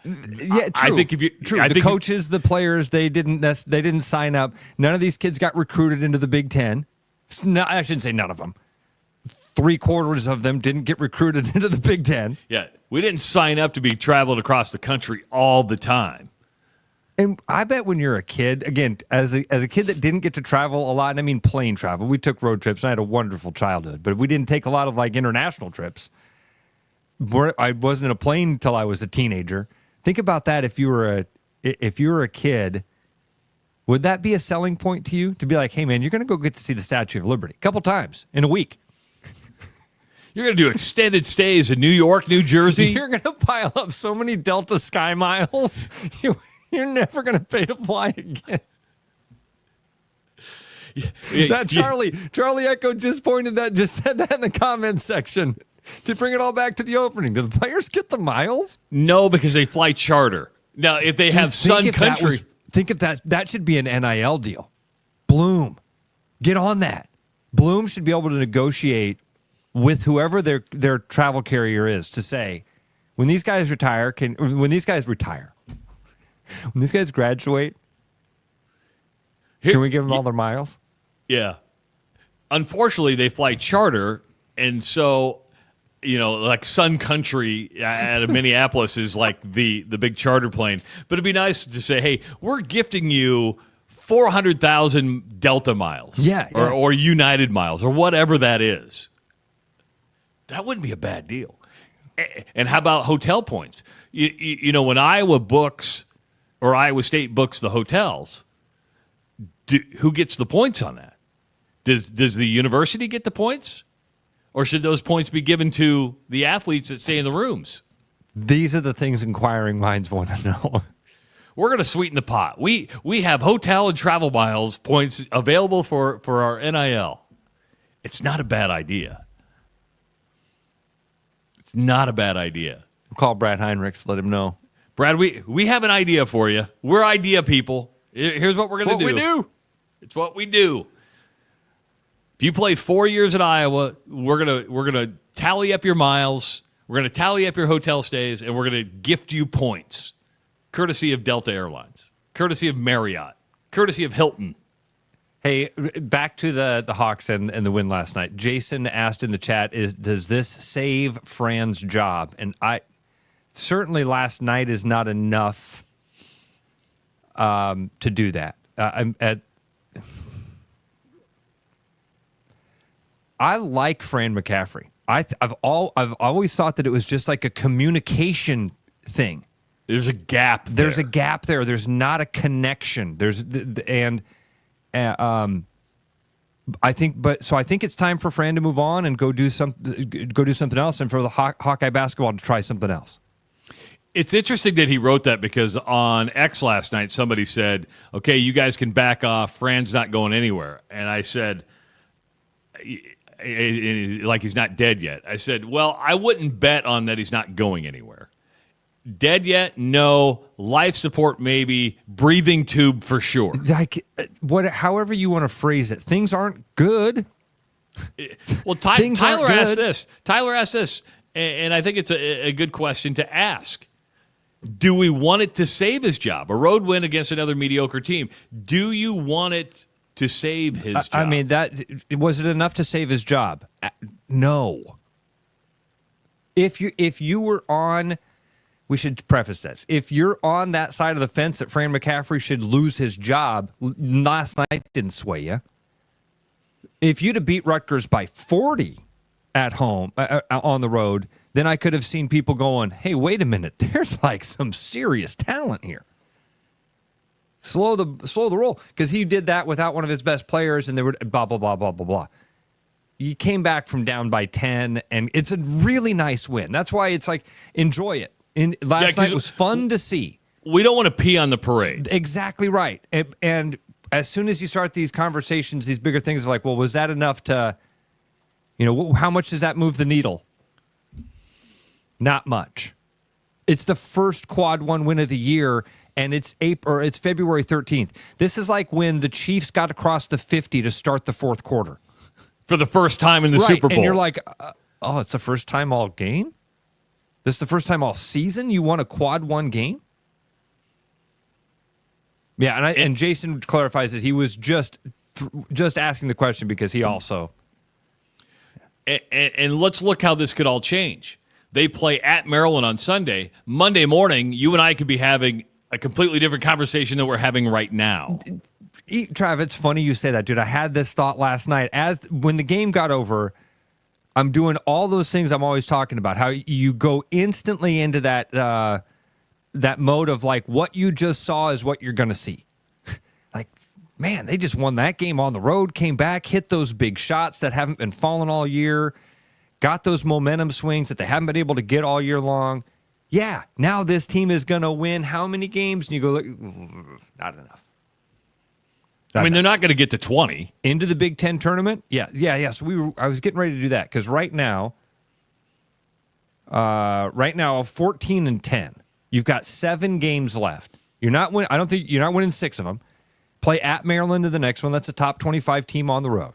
Yeah, true. I think the coaches, the players, they didn't sign up. None of these kids got recruited into the Big Ten. No, I shouldn't say none of them. 3/4 of them didn't get recruited into the Big Ten. Yeah, we didn't sign up to be traveled across the country all the time. And I bet when you're a kid, again, as a kid that didn't get to travel a lot, and I mean plane travel, we took road trips, and I had a wonderful childhood, but we didn't take a lot of like international trips. I wasn't in a plane until I was a teenager. Think about that if you were a kid. Would that be a selling point to you? To be like, hey man, you're going to go get to see the Statue of Liberty a couple times in a week. You're going to do extended stays in New York, New Jersey. You're going to pile up so many Delta Sky Miles. You're never going to pay to fly again. Charlie Echo just said that in the comments section to bring it all back to the opening. Do the players get the miles? No, because they fly charter. Now, if they have Sun Country. Think of that. That should be an NIL deal. Bloom, get on that. Bloom should be able to negotiate with whoever their travel carrier is to say, when these guys graduate, when these guys graduate, can we give them all their miles? Yeah. Unfortunately, they fly charter, and so, like Sun Country out of Minneapolis is like the big charter plane. But it'd be nice to say, hey, we're gifting you 400,000 Delta miles. Or United miles, or whatever that is. That wouldn't be a bad deal. And how about hotel points? When Iowa books or Iowa State books the hotels, who gets the points on that? Does the university get the points? Or should those points be given to the athletes that stay in the rooms? These are the things inquiring minds want to know. We're going to sweeten the pot. We have hotel and travel miles points available for our NIL. It's not a bad idea. It's not a bad idea. We'll call Brad Heinrichs, let him know. Brad, we have an idea for you. We're idea people. Here's what we're going to do. It's what we do. If you play 4 years at Iowa, we're gonna tally up your miles. We're gonna tally up your hotel stays, and we're gonna gift you points, courtesy of Delta Airlines, courtesy of Marriott, courtesy of Hilton. Hey, back to the Hawks and the win last night. Jason asked in the chat, does this save Fran's job? And certainly last night is not enough to do that. I like Fran McCaffrey. I've always thought that it was just like a communication thing. There's a gap there. There's a gap there. There's not a connection. I think it's time for Fran to move on and go do something else, and for the Hawkeye basketball to try something else. It's interesting that he wrote that because on X last night somebody said, "Okay, you guys can back off. Fran's not going anywhere," and I said, like he's not dead yet. I said, well, I wouldn't bet on that he's not going anywhere. Dead yet? No. Life support maybe. Breathing tube for sure. Like, however you want to phrase it, things aren't good. Well, Tyler asked this. Tyler asked this, and I think it's a good question to ask. Do we want it to save his job? A road win against another mediocre team. Do you want it to save his job? I mean, was it enough to save his job? No. If you were on, we should preface this. If you're on that side of the fence that Fran McCaffrey should lose his job, last night didn't sway you. If you'd have beat Rutgers by 40 at home on the road, then I could have seen people going, hey, wait a minute, there's like some serious talent here. Slow the roll, because he did that without one of his best players, and they were blah, blah, blah, blah, blah, blah. He came back from down by 10, and it's a really nice win. That's why it's like, enjoy it. Last night was fun to see. We don't want to pee on the parade. Exactly right. And as soon as you start these conversations, these bigger things are like, well, was that enough to, how much does that move the needle? Not much. It's the first quad one win of the year, and it's February 13th. This is like when the Chiefs got across the 50 to start the fourth quarter. For the first time in the Super Bowl. And you're like, it's the first time all game? This is the first time all season you won a quad one game? Yeah, and Jason clarifies that he was just asking the question because he also... And let's look how this could all change. They play at Maryland on Sunday. Monday morning, you and I could be having a completely different conversation than we're having right now. Trav, it's funny you say that, dude. I had this thought last night. When the game got over, I'm doing all those things I'm always talking about, how you go instantly into that mode of like what you just saw is what you're going to see. Like, man, they just won that game on the road, came back, hit those big shots that haven't been falling all year, got those momentum swings that they haven't been able to get all year long. Yeah, now this team is going to win how many games? And you go, look, not enough. I mean, they're not going to get to 20. Into the Big Ten tournament? Yeah. So I was getting ready to do that because right now, 14-10. You've got 7 games left. I don't think you're not winning 6 of them. Play at Maryland in the next one. That's a top 25 team on the road.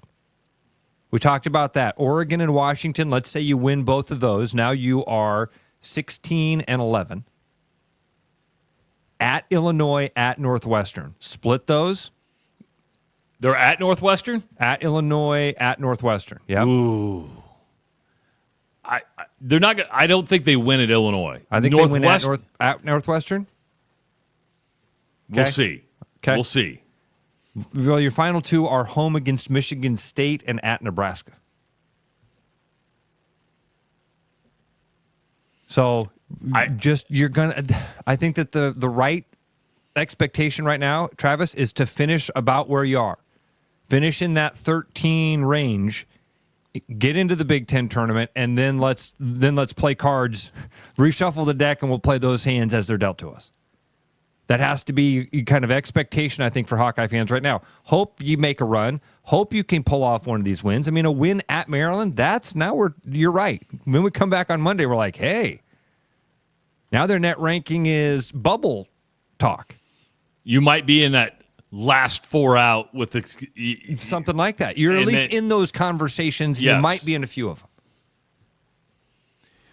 We talked about that. Oregon and Washington. Let's say you win both of those. Now you are 16-11. At Illinois, at Northwestern. Split those. They're at Northwestern? At Illinois, at Northwestern. Yep. Ooh. They're not. I don't think they win at Illinois. I think they win at Northwestern. We'll see. Okay. We'll see. Well, your final 2 are home against Michigan State and at Nebraska. So I think that the right expectation right now, Travis, is to finish about where you are. Finish in that 13 range, get into the Big Ten tournament, and then let's play cards, reshuffle the deck, and we'll play those hands as they're dealt to us. That has to be kind of expectation, I think, for Hawkeye fans right now. Hope you make a run. Hope you can pull off one of these wins. I mean, a win at Maryland, you're right. When we come back on Monday, we're like, hey, now their net ranking is bubble talk. You might be in that last 4 out with something like that. You're at least in those conversations. Yes. You might be in a few of them.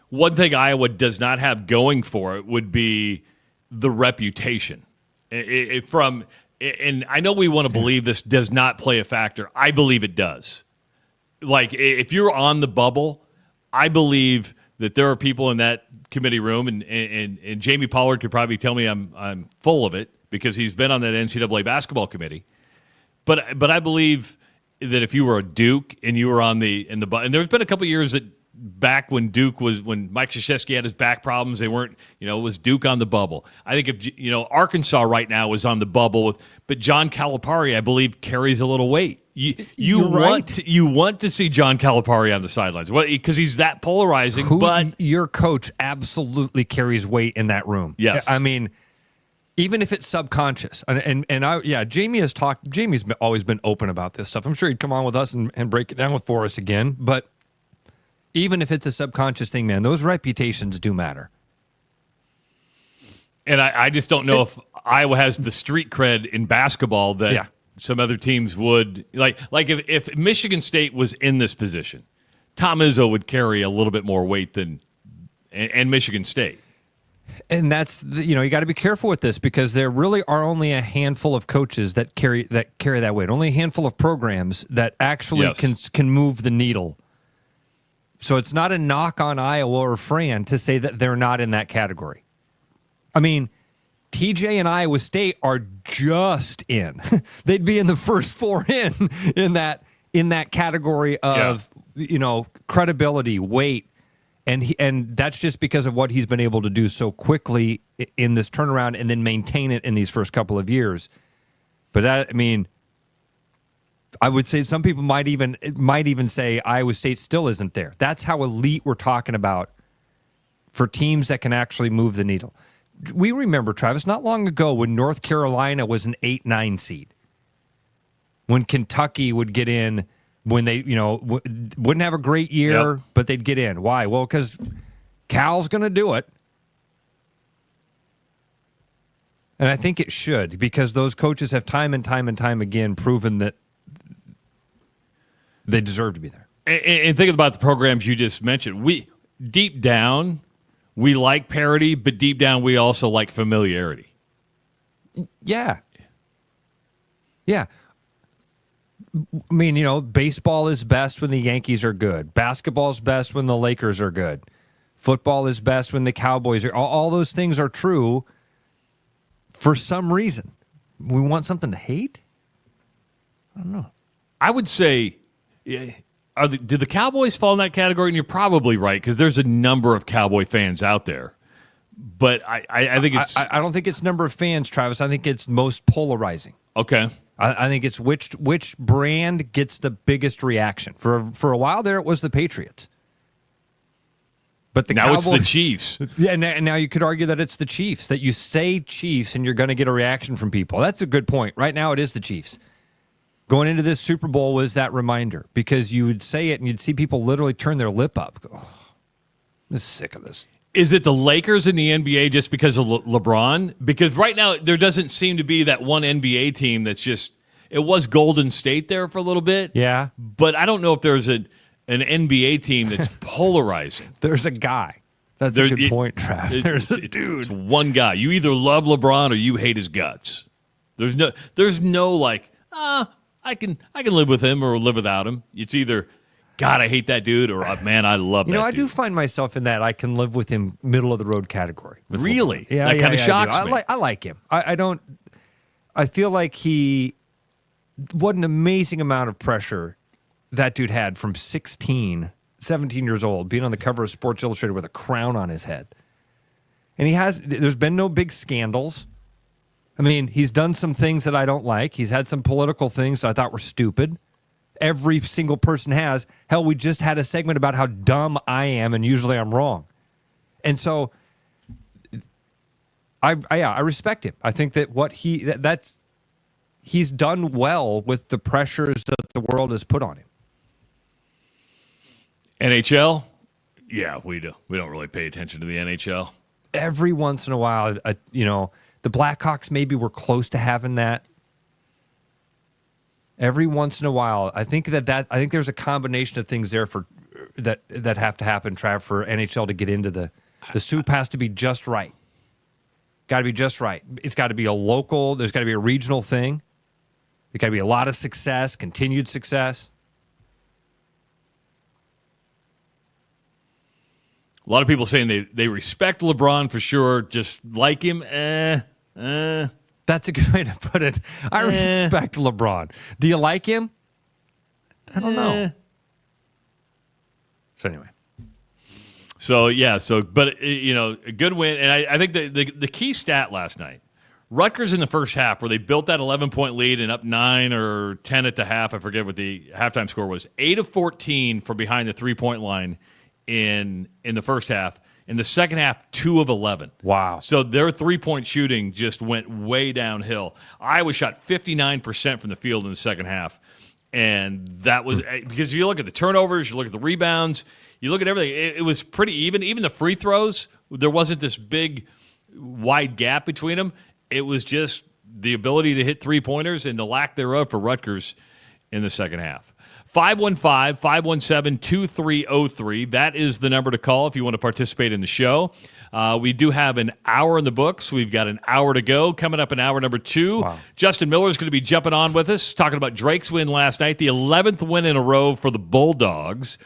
One thing Iowa does not have going for it would be the reputation. And I know we want to believe this does not play a factor. I believe it does. Like, if you're on the bubble, I believe that there are people in that committee room, and Jamie Pollard could probably tell me I'm full of it, because he's been on that NCAA basketball committee. But I believe that if you were a Duke and you were and there's been a couple of years that back when Mike Krzyzewski had his back problems, they weren't, it was Duke on the bubble. I think if, Arkansas right now is on the bubble but John Calipari, I believe, carries a little weight. You want to see John Calipari on the sidelines because he's that polarizing. But your coach absolutely carries weight in that room. Yes, I mean, even if it's subconscious, Jamie's always been open about this stuff. I'm sure he'd come on with us and break it down for us again. But even if it's a subconscious thing, man, those reputations do matter. And I just don't know if Iowa has the street cred in basketball that some other teams would. Like if Michigan State was in this position, Tom Izzo would carry a little bit more weight than and Michigan State. And that's you got to be careful with this because there really are only a handful of coaches that carry that weight. Only a handful of programs that actually can move the needle. So it's not a knock on Iowa or Fran to say that they're not in that category. I mean, TJ and Iowa State are just in. They'd be in the first four in that category of credibility, weight. And that's just because of what he's been able to do so quickly in this turnaround and then maintain it in these first couple of years. But I would say some people might even say Iowa State still isn't there. That's how elite we're talking about for teams that can actually move the needle. We remember, Travis, not long ago when North Carolina was an 8-9 seed. When Kentucky would get in when they, wouldn't have a great year, but they'd get in. Why? Well, because Cal's going to do it. And I think it should, because those coaches have time and time again proven that they deserve to be there. And thinking about the programs you just mentioned, deep down, we like parity, but deep down, we also like familiarity. Yeah. Yeah. I mean, baseball is best when the Yankees are good. Basketball is best when the Lakers are good. Football is best when the Cowboys are. All those things are true for some reason. We want something to hate? I don't know. I would say, do the Cowboys fall in that category? And you're probably right, because there's a number of Cowboy fans out there. But I think it's... I don't think it's number of fans, Travis. I think it's most polarizing. Okay. I think it's which brand gets the biggest reaction. For a while there, it was the Patriots. But now Cowboys, it's the Chiefs. Yeah, and now you could argue that it's the Chiefs, that you say Chiefs and you're going to get a reaction from people. That's a good point. Right now, it is the Chiefs. Going into this Super Bowl was that reminder, because you would say it and you'd see people literally turn their lip up. Go, oh, I'm just sick of this. Is it the Lakers in the NBA just because of LeBron? Because right now there doesn't seem to be that one NBA team that's just – it was Golden State there for a little bit. Yeah. But I don't know if there's an NBA team that's polarizing. There's a guy. That's a good point, Trav. There's a dude. It's one guy. You either love LeBron or you hate his guts. There's no like, I can live with him or live without him. It's either – God, I hate that dude, or man, I love that dude. I do find myself in that I can live with him middle of the road category. Really? Yeah, that kind of shocks me. I like him. I feel like what an amazing amount of pressure that dude had from 17 years old, being on the cover of Sports Illustrated with a crown on his head. And there's been no big scandals. I mean, he's done some things that I don't like. He's had some political things that I thought were stupid. Every single person has. Hell, we just had a segment about how dumb I am, and usually I'm wrong. And so, I respect him. I think that he's done well with the pressures that the world has put on him. NHL, yeah, we don't really pay attention to the NHL. Every once in a while, the Blackhawks maybe were close to having that. Every once in a while, I think there's a combination of things there for that have to happen, Trav, for NHL to get into the soup has to be just right. Got to be just right. It's got to be a local. There's got to be a regional thing. There's got to be a lot of success, continued success. A lot of people saying they respect LeBron for sure, just like him. That's a good way to put it. I respect LeBron. Do you like him? I don't know. So anyway. But a good win. And I think the key stat last night, Rutgers in the first half, where they built that 11-point lead and up 9 or 10 at the half, I forget what the halftime score was, 8 of 14 from behind the three-point line in the first half. In the second half, 2 of 11. Wow. So their three-point shooting just went way downhill. Iowa shot 59% from the field in the second half. And that was because you look at the turnovers, you look at the rebounds, you look at everything. It was pretty even. Even the free throws, there wasn't this big wide gap between them. It was just the ability to hit three-pointers and the lack thereof for Rutgers in the second half. 515-517-2303. That is the number to call if you want to participate in the show. We do have an hour in the books. We've got an hour to go. Coming up in hour number 2, wow. Justin Miller is going to be jumping on with us, talking about Drake's win last night, the 11th win in a row for the Bulldogs.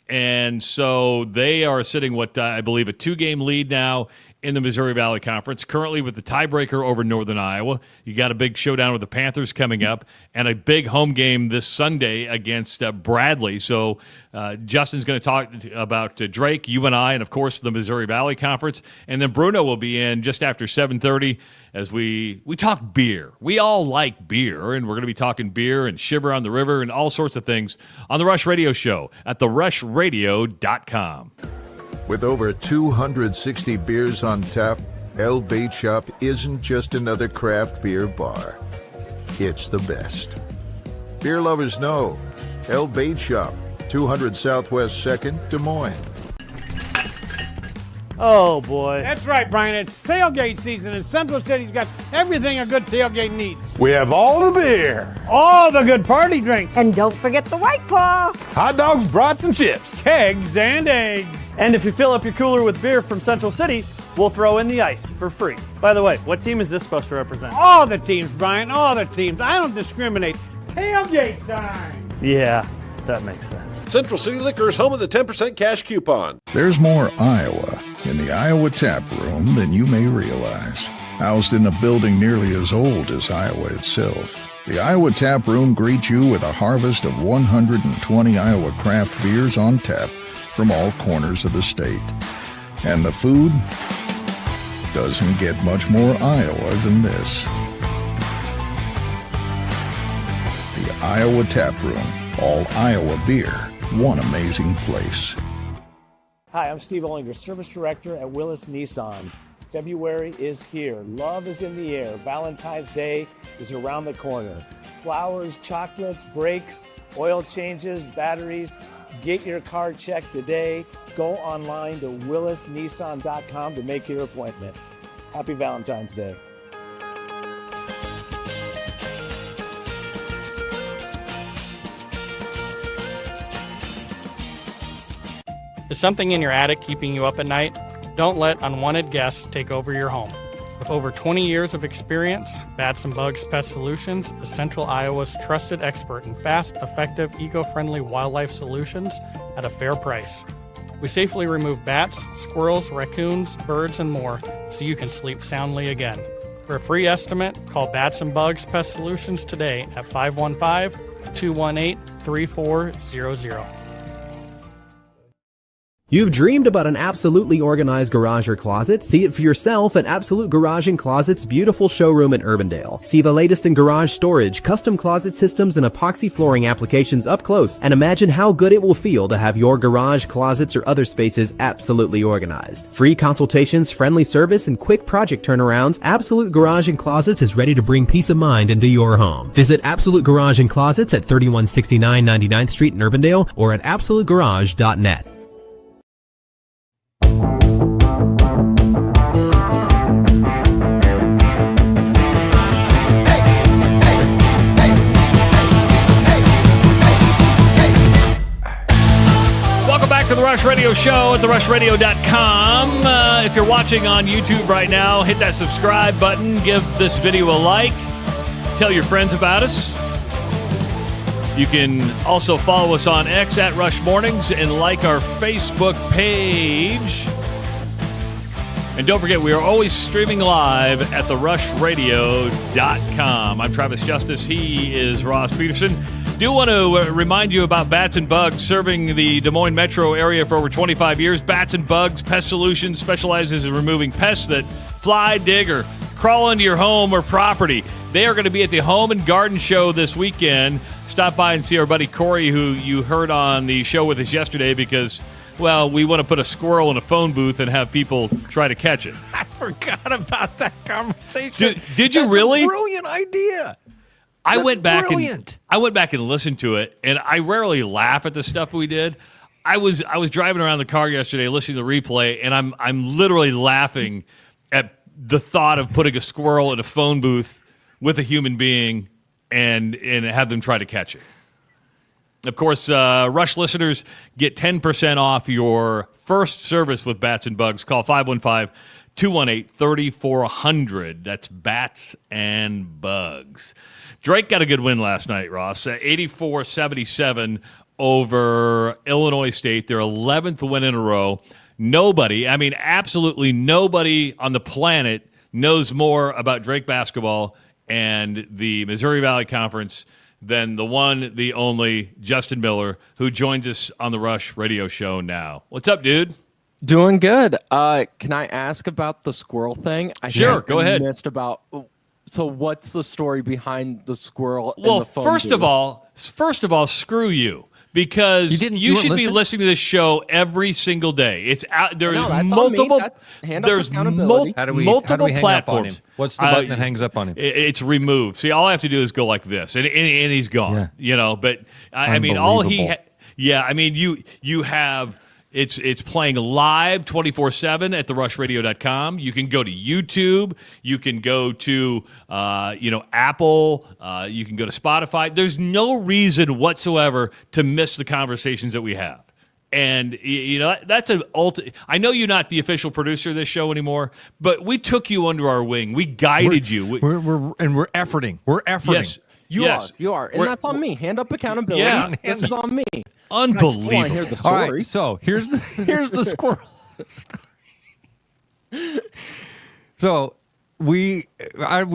And so they are sitting, I believe, a 2-game lead now in the Missouri Valley Conference, currently with the tiebreaker over Northern Iowa. You got a big showdown with the Panthers coming up and a big home game this Sunday against Bradley. So Justin's going to talk about Drake, UNI, and, of course, the Missouri Valley Conference. And then Bruno will be in just after 7:30 as we talk beer. We all like beer, and we're going to be talking beer and Shiver on the River and all sorts of things on the Rush Radio Show at therushradio.com. With over 260 beers on tap, El Bait Shop isn't just another craft beer bar. It's the best. Beer lovers know. El Bait Shop, 200 Southwest 2nd, Des Moines. Oh, boy. That's right, Brian. It's tailgate season, and Central City's got everything a good tailgate needs. We have all the beer, all the good party drinks. And don't forget the White Claw. hot dogs, brats, and chips, Kegs and eggs. And if you fill up your cooler with beer from Central City, we'll throw in the ice for free. By the way, what team is this supposed to represent? All the teams, Brian, all the teams. I don't discriminate. Tailgate time. Yeah, that makes sense. Central City Liquors, home of the 10% cash coupon. There's more Iowa in the Iowa Tap Room than you may realize. Housed in a building nearly as old as Iowa itself, the Iowa Tap Room greets you with a harvest of 120 Iowa craft beers on tap from all corners of the state. And the food doesn't get much more Iowa than this. The Iowa Tap Room, all Iowa beer, one amazing place. Hi, I'm Steve Ollinger, Service Director at Willis Nissan. February is here. Love is in the air. Valentine's Day is around the corner. Flowers, chocolates, brakes, oil changes, batteries. Get your car checked today. Go online to willisnissan.com to make your appointment. Happy Valentine's Day. Is something in your attic keeping you up at night? Don't let unwanted guests take over your home. With over 20 years of experience, Bats and Bugs Pest Solutions is Central Iowa's trusted expert in fast, effective, eco-friendly wildlife solutions at a fair price. We safely remove bats, squirrels, raccoons, birds, and more so you can sleep soundly again. For a free estimate, call Bats and Bugs Pest Solutions today at 515-218-3400. You've dreamed about an absolutely organized garage or closet? See it for yourself at Absolute Garage & Closet's beautiful showroom in Urbandale. See the latest in garage storage, custom closet systems, and epoxy flooring applications up close, and imagine how good it will feel to have your garage, closets, or other spaces absolutely organized. Free consultations, friendly service, and quick project turnarounds, Absolute Garage & Closets is ready to bring peace of mind into your home. Visit Absolute Garage & Closets at 3169 99th Street in Urbandale or at absolutegarage.net. To the Rush Radio Show at therushradio.com. If you're watching on YouTube right now, hit that subscribe button. Give this video a like. Tell your friends about us. You can also follow us on X at Rush Mornings and like our Facebook page. And don't forget, we are always streaming live at therushradio.com. I'm Travis Justice. He is Ross Peterson. Do want to remind you about Bats and Bugs, serving the Des Moines metro area for over 25 years. Bats and Bugs Pest Solutions specializes in removing pests that fly, dig, or crawl into your home or property. They are going to be at the Home and Garden Show this weekend. Stop by and see our buddy Corey, who you heard on the show with us yesterday, because, well, we want to put a squirrel in a phone booth and have people try to catch it. I forgot about that conversation. Did you really? That's a brilliant idea. I went back and listened to it, and I rarely laugh at the stuff we did. I was driving around the car yesterday listening to the replay, and I'm literally laughing at the thought of putting a squirrel in a phone booth with a human being and have them try to catch it. Of course, Rush listeners get 10% off your first service with Bats and Bugs. Call 515-218-3400. That's Bats and Bugs. Drake got a good win last night, Ross. 84-77 over Illinois State. Their 11th win in a row. Absolutely nobody on the planet knows more about Drake basketball and the Missouri Valley Conference than the one, the only Justin Miller, who joins us on the Rush radio show now. What's up, dude? Doing good. Can I ask about the squirrel thing? Sure, go ahead. So what's the story behind the squirrel? Well, in the phone first of all, screw you. Because you should be listening to this show every single day. It's out. There's multiple. There's multiple platforms. What's the button that hangs up on him? It's removed. See, all I have to do is go like this, and he's gone. Yeah. But all he. You have. It's playing live 24/7 at therushradio.com. You can go to YouTube. You can go to Apple. You can go to Spotify. There's no reason whatsoever to miss the conversations that we have. And that's an I know you're not the official producer of this show anymore, but we took you under our wing. We guided you. We're efforting. We're efforting. Yes. You are. And that's on me. Hand up accountability. Yeah, this is on me. Unbelievable. I hear the story. All right, so here's the squirrel story. So we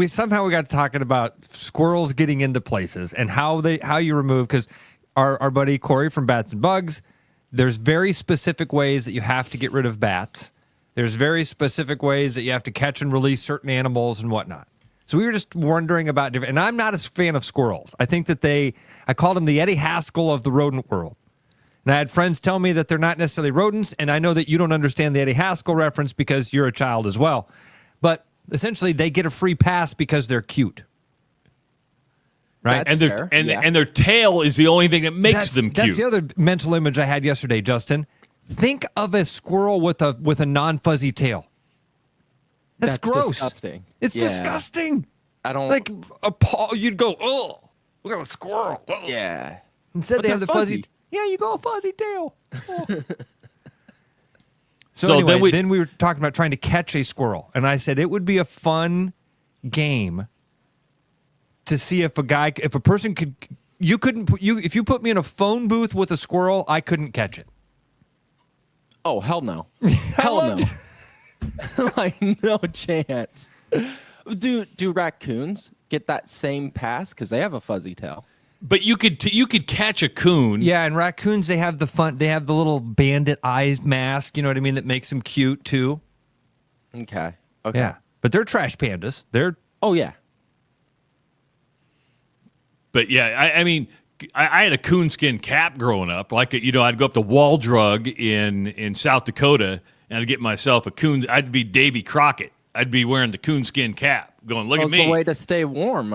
somehow got talking about squirrels getting into places and how you remove, because our buddy Corey from Bats and Bugs, there's very specific ways that you have to get rid of bats. There's very specific ways that you have to catch and release certain animals and whatnot. So we were just wondering about different, and I'm not a fan of squirrels. I think that I called them the Eddie Haskell of the rodent world. And I had friends tell me that they're not necessarily rodents, and I know that you don't understand the Eddie Haskell reference because you're a child as well. But essentially, they get a free pass because they're cute. Right? That's fair. And their tail is the only thing that makes them cute. That's the other mental image I had yesterday, Justin. Think of a squirrel with a non-fuzzy tail. That's gross. Disgusting. It's disgusting. I don't like a paw. You'd go, oh, look at a squirrel. Ugh. Yeah. Instead, But they have they're the fuzzy. fuzzy. Yeah, you go a fuzzy tail. Oh. So anyway, then we were talking about trying to catch a squirrel, and I said it would be a fun game to see if a person could. If you put me in a phone booth with a squirrel, I couldn't catch it. Oh, hell no. Hell no. Like, no chance. Do raccoons get that same pass because they have a fuzzy tail? But you could catch a coon. Yeah, and raccoons, they have the little bandit eyes mask, you know what I mean, that makes them cute too. Okay. Yeah, but they're trash pandas. Oh yeah. But yeah, I had a coonskin cap growing up. Like, I'd go up to Waldrug in South Dakota, and I'd get myself a coon. I'd be Davy Crockett. I'd be wearing the coonskin cap, going, look at me. It's a way to stay warm.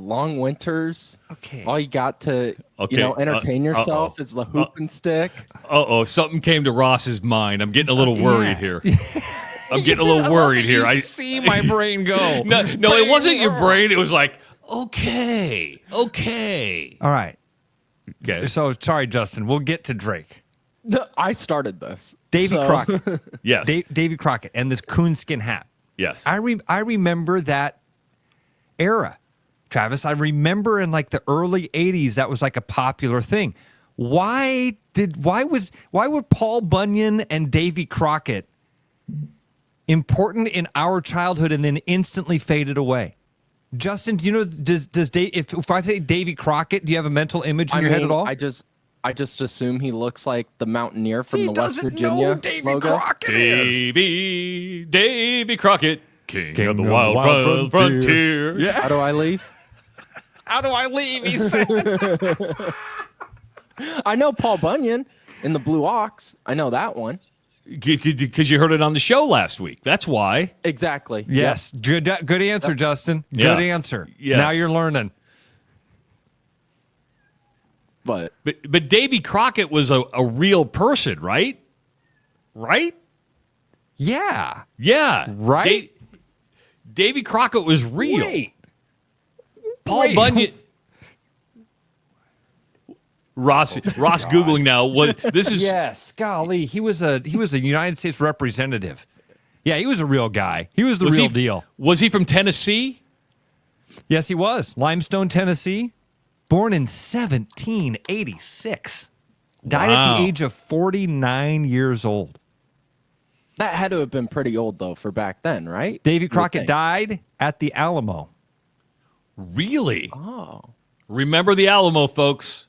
Long winters. Okay. All you got to, entertain yourself is the hoop and stick. Something came to Ross's mind. I'm getting a little worried here. I'm getting a little worried here. I see my brain go. No, it wasn't your brain. It was like, okay. All right. Okay. So, sorry, Justin. We'll get to Drake. No, I started this. Davy Crockett. Yes. Davy Crockett and this coonskin hat. Yes. I remember that era, Travis. I remember in like the early 80s that was like a popular thing. Why were Paul Bunyan and Davy Crockett important in our childhood and then instantly faded away? Justin, do you know, if I say Davy Crockett, do you have a mental image in your head at all? I just assume he looks like the mountaineer from the West Virginia Davy logo. Crockett Davy Crockett, king of the wild frontier. Yeah. How do I leave? How do I leave? He said. I know Paul Bunyan in the Blue Ox. I know that one. Because you heard it on the show last week. That's why. Exactly. Yes. Yep. Good answer, Justin. Yeah. Good answer. Yes. Now you're learning. But Davy Crockett was a real person, right? Right? Yeah. Yeah. Right? Davy Crockett was real. Wait. Paul Bunyan. Ross Googling now. This is yes, golly, he was a United States representative. Yeah, he was a real guy. He was the real deal. Was he from Tennessee? Yes, he was. Limestone, Tennessee. Born in 1786. Died at the age of 49 years old. That had to have been pretty old, though, for back then, right? Davy Crockett died at the Alamo. Really? Oh. Remember the Alamo, folks.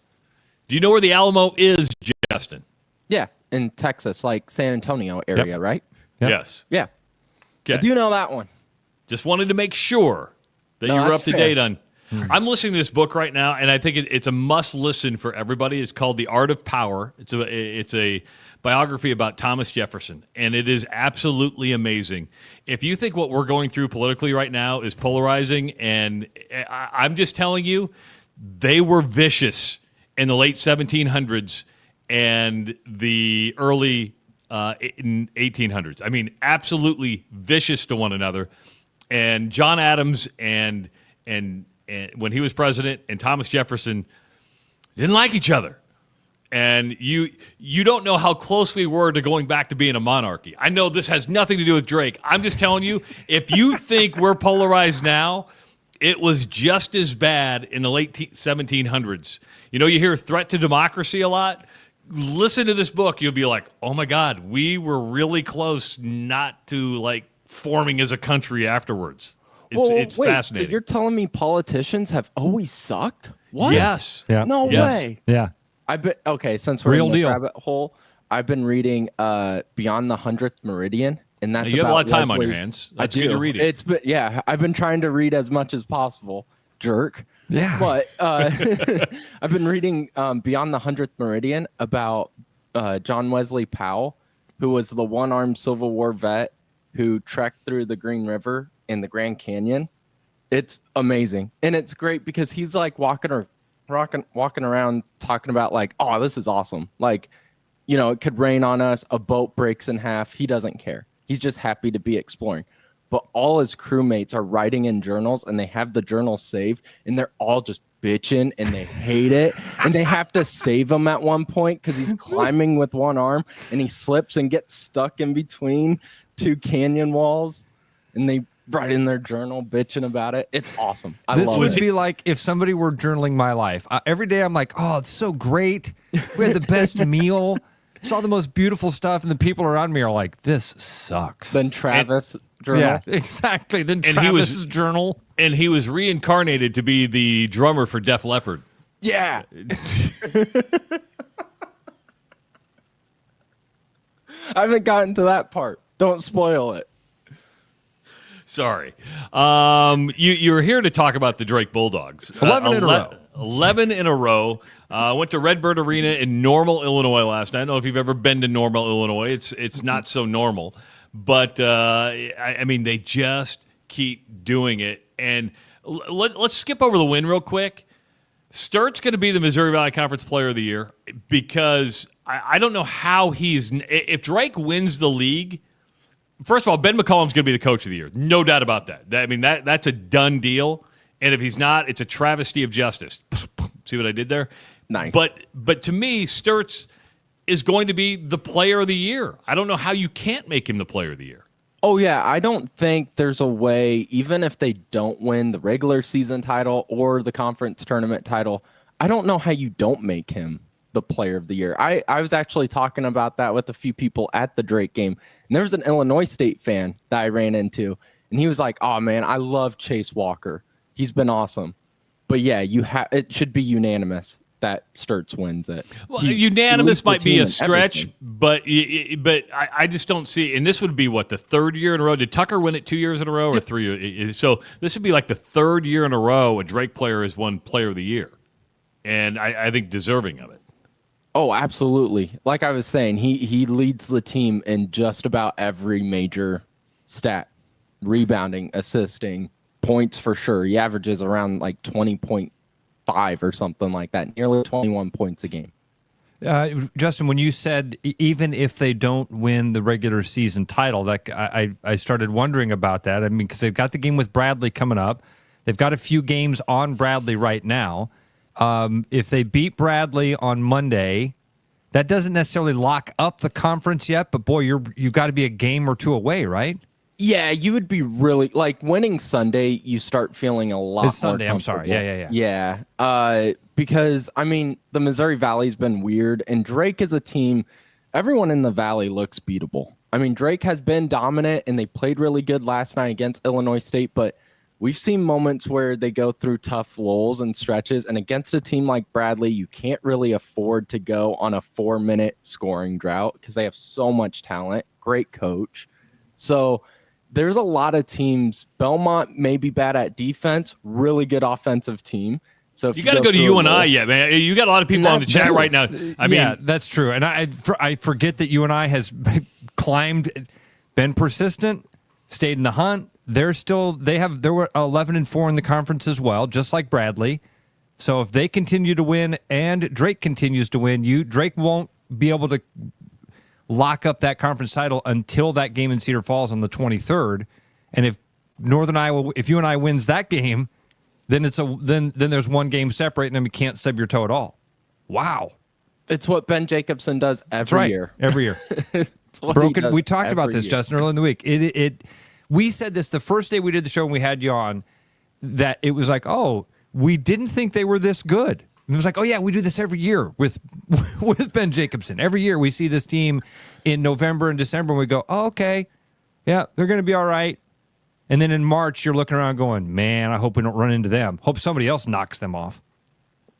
Do you know where the Alamo is, Justin? Yeah, in Texas, like San Antonio area, right? Yep. Yes. Yeah. Okay. I do know that one. Just wanted to make sure that you were up to date on. I'm listening to this book right now, and I think it's a must listen for everybody. It's called The Art of Power. It's a biography about Thomas Jefferson, and it is absolutely amazing. If you think what we're going through politically right now is polarizing, and I'm just telling you, they were vicious in the late 1700s and the early 1800s. I mean, absolutely vicious to one another. And John Adams and when he was president and Thomas Jefferson didn't like each other. And you don't know how close we were to going back to being a monarchy. I know this has nothing to do with Drake. I'm just telling you, if you think we're polarized now, it was just as bad in the late 1700s. You know, you hear threat to democracy a lot. Listen to this book. You'll be like, oh, my God, we were really close not to, like, forming as a country afterwards. It's wait, fascinating. You're telling me politicians have always sucked? What? Yes. Yeah. No way. Yeah. Since we're Real in this deal. rabbit hole, I've been reading Beyond the 100th Meridian, and that's you have a about lot of time on Wesley. your hands. That's I do. good to read it. I've been trying to read as much as possible. Jerk. Yeah. But I've been reading Beyond the 100th Meridian about John Wesley Powell, who was the one-armed Civil War vet who trekked through the Green River in the Grand Canyon. It's amazing. And it's great because he's like walking around talking about like, oh, this is awesome. Like, you know, it could rain on us. A boat breaks in half. He doesn't care. He's just happy to be exploring. But all his crewmates are writing in journals and they have the journals saved and they're all just bitching and they hate it. And they have to save him at one point because he's climbing with one arm and he slips and gets stuck in between two canyon walls. And they write in their journal bitching about it. It's awesome. This would be like if somebody were journaling my life. Every day I'm like, oh, it's so great. We had the best meal. Saw the most beautiful stuff. And the people around me are like, this sucks. Then Travis journal. Yeah, exactly. Then Travis's journal. And he was reincarnated to be the drummer for Def Leppard. Yeah. I haven't gotten to that part. Don't spoil it. Sorry. You were here to talk about the Drake Bulldogs. 11 in a row. 11 in a row. Went to Redbird Arena in Normal, Illinois last night. I don't know if you've ever been to Normal, Illinois. It's not so normal. But, I mean, they just keep doing it. And let's skip over the win real quick. Sturt's going to be the Missouri Valley Conference Player of the Year because I don't know how if Drake wins the league, first of all, Ben McCollum's going to be the Coach of the Year. No doubt about that. I mean, that's a done deal. And if he's not, it's a travesty of justice. See what I did there? Nice. But to me, Sturt's is going to be the Player of the Year. I don't know how you can't make him the Player of the Year. Oh, yeah. I don't think there's a way, even if they don't win the regular season title or the conference tournament title, I don't know how you don't make him the Player of the Year. I was actually talking about that with a few people at the Drake game. And there was an Illinois State fan that I ran into. And he was like, oh, man, I love Chase Walker. He's been awesome. But, yeah, it should be unanimous that Sturtz wins it. Well, unanimous might be a stretch, but I just don't see. And this would be what, the third year in a row? Did Tucker win it 2 years in a row or 3? So this would be like the third year in a row a Drake player has won Player of the Year, and I think deserving of it. Oh, absolutely. Like I was saying, he leads the team in just about every major stat: rebounding, assisting, points for sure. He averages around like 20.5 or something like that, nearly 21 points a game. Justin, when you said even if they don't win the regular season title, that I started wondering about that. I mean, because they've got the game with Bradley coming up. They've got a few games on Bradley right now. If they beat Bradley on Monday, that doesn't necessarily lock up the conference yet. But boy, you've got to be a game or two away, right? Yeah, you would be really like winning Sunday. You start feeling a lot. It's Sunday. More I'm sorry. Yeah. Yeah. Because I mean, the Missouri Valley's been weird, and Drake is a team. Everyone in the Valley looks beatable. I mean, Drake has been dominant, and they played really good last night against Illinois State. But we've seen moments where they go through tough lulls and stretches, and against a team like Bradley, you can't really afford to go on a 4-minute scoring drought because they have so much talent. Great coach, so. There's a lot of teams. Belmont may be bad at defense, really good offensive team. So if you got to go to UNI yet, man. You got a lot of people on the chat true. right now. I mean, yeah, that's true. And I forget that UNI has climbed, been persistent, stayed in the hunt. They were 11-4 in the conference as well, just like Bradley. So if they continue to win and Drake continues to win, Drake won't be able to lock up that conference title until that game in Cedar Falls on the 23rd. And if UNI wins that game, then then there's one game separating them. You can't stub your toe at all. Wow. It's what Ben Jacobson does every year. Every year. Broken. We talked about this, Justin, earlier in the week. We said this the first day we did the show when we had you on, that it was like, oh, we didn't think they were this good. And it was like, oh, yeah, we do this every year with Ben Jacobson. Every year we see this team in November and December, and we go, oh, okay, yeah, they're going to be all right. And then in March, you're looking around going, man, I hope we don't run into them. Hope somebody else knocks them off.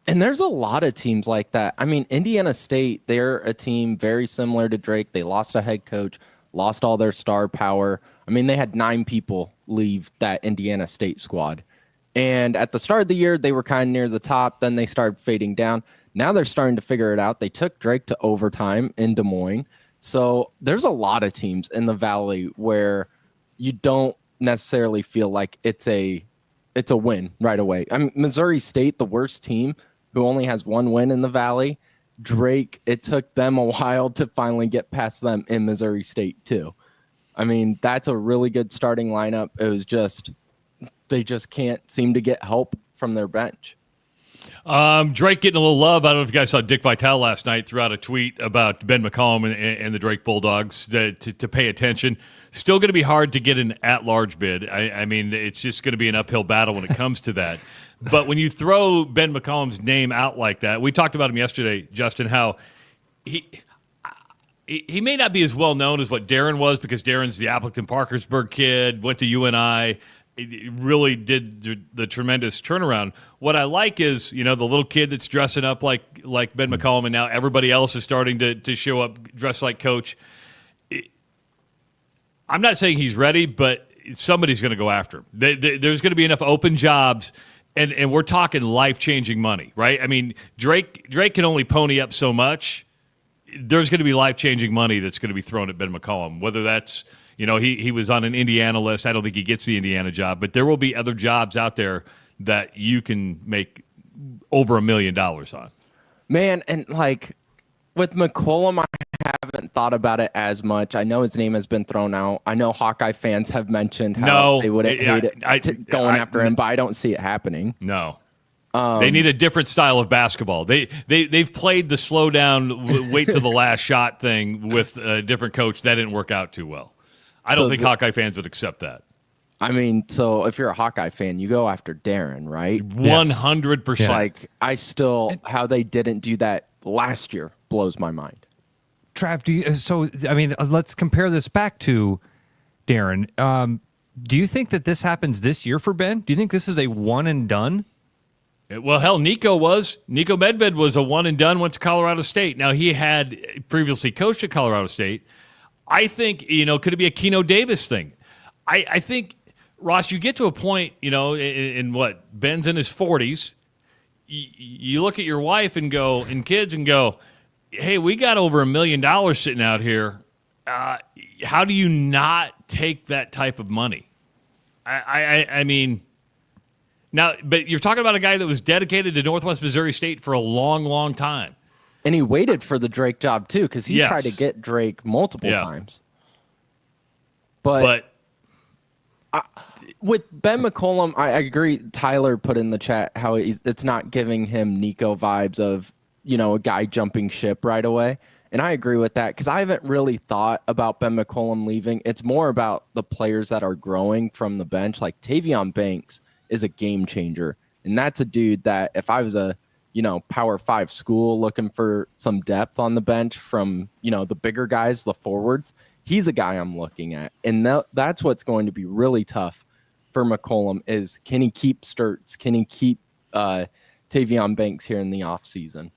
And there's a lot of teams like that. I mean, Indiana State, they're a team very similar to Drake. They lost a head coach, lost all their star power. I mean, they had 9 people leave that Indiana State squad. And at the start of the year, they were kind of near the top. Then they started fading down. Now they're starting to figure it out. They took Drake to overtime in Des Moines. So there's a lot of teams in the Valley where you don't necessarily feel like it's a win right away. I mean, Missouri State, the worst team, who only has 1 win in the Valley. Drake, it took them a while to finally get past them in Missouri State too. I mean, that's a really good starting lineup. It was just... they just can't seem to get help from their bench. Drake getting a little love. I don't know if you guys saw Dick Vitale last night threw out a tweet about Ben McCollum and the Drake Bulldogs to pay attention. Still going to be hard to get an at-large bid. I mean, it's just going to be an uphill battle when it comes to that. But when you throw Ben McCollum's name out like that, we talked about him yesterday, Justin, how he may not be as well known as what Darren was because Darren's the Appleton-Parkersburg kid, went to UNI. It really did the tremendous turnaround. What I like is, the little kid that's dressing up like Ben McCollum, and now everybody else is starting to show up dressed like Coach. I'm not saying he's ready, but somebody's going to go after him. There's going to be enough open jobs, and we're talking life-changing money, right? I mean, Drake can only pony up so much. There's going to be life-changing money that's going to be thrown at Ben McCollum, whether that's he was on an Indiana list. I don't think he gets the Indiana job, but there will be other jobs out there that you can make over $1 million on. Man, and like with McCollum, I haven't thought about it as much. I know his name has been thrown out. I know Hawkeye fans have mentioned how they wouldn't hate it going after him, but I don't see it happening. No. They need a different style of basketball. They've played the slow down, wait till the last shot thing with a different coach. That didn't work out too well. I don't think Hawkeye fans would accept that. I mean, so if you're a Hawkeye fan, you go after Darren, right? 100%. Like, how they didn't do that last year blows my mind. Trav, let's compare this back to Darren. Do you think that this happens this year for Ben? Do you think this is a one and done? Well, hell, Nico Medved was a one and done, went to Colorado State. Now, he had previously coached at Colorado State. I think, could it be a Keno Davis thing? I think, Ross, you get to a point, in what, Ben's in his 40s. You look at your wife and kids and go, hey, we got over $1 million sitting out here. How do you not take that type of money? I mean, now, but you're talking about a guy that was dedicated to Northwest Missouri State for a long, long time. And he waited for the Drake job, too, because he tried to get Drake multiple times. But with Ben McCollum, I agree. Tyler put in the chat how it's not giving him Nico vibes of, a guy jumping ship right away. And I agree with that because I haven't really thought about Ben McCollum leaving. It's more about the players that are growing from the bench. Like Tavion Banks is a game changer. And that's a dude that if I was a, Power 5 school looking for some depth on the bench from, the bigger guys, the forwards, he's a guy I'm looking at. And that's what's going to be really tough for McCollum is can he keep Sturts? Can he keep Tavion Banks here in the offseason?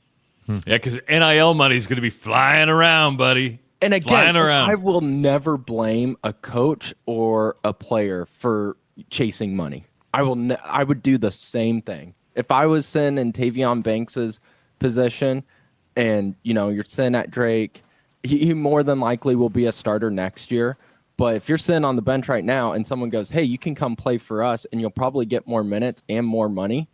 Yeah, because NIL money is going to be flying around, buddy. And again, I will never blame a coach or a player for chasing money. I would do the same thing. If I was sitting in Tavion Banks's position and, you're sitting at Drake, he more than likely will be a starter next year. But if you're sitting on the bench right now and someone goes, hey, you can come play for us and you'll probably get more minutes and more money.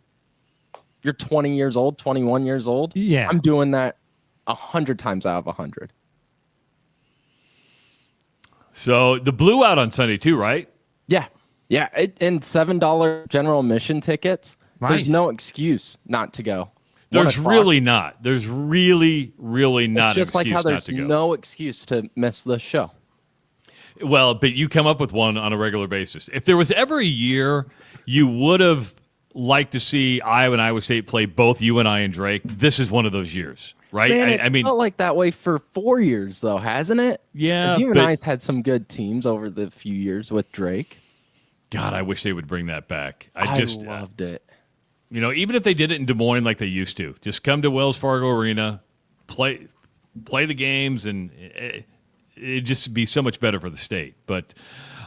You're 20 years old, 21 years old. Yeah. I'm doing that 100 times out of 100. So the Blue out on Sunday too, right? Yeah. Yeah. And $7 general admission tickets. Nice. There's no excuse not to go. There's really not. There's really not. It's just an like how excuse there's not to go. no excuse to miss the show. Well, but you come up with one on a regular basis. If there was ever a year you would have liked to see Iowa and Iowa State play both UNI and Drake, this is one of those years, right? Man, I mean, felt like that way for 4 years, though, hasn't it? Yeah, UNI's had some good teams over the few years with Drake. God, I wish they would bring that back. I just loved it. Even if they did it in Des Moines like they used to, just come to Wells Fargo Arena, play the games, and it'd just be so much better for the state. But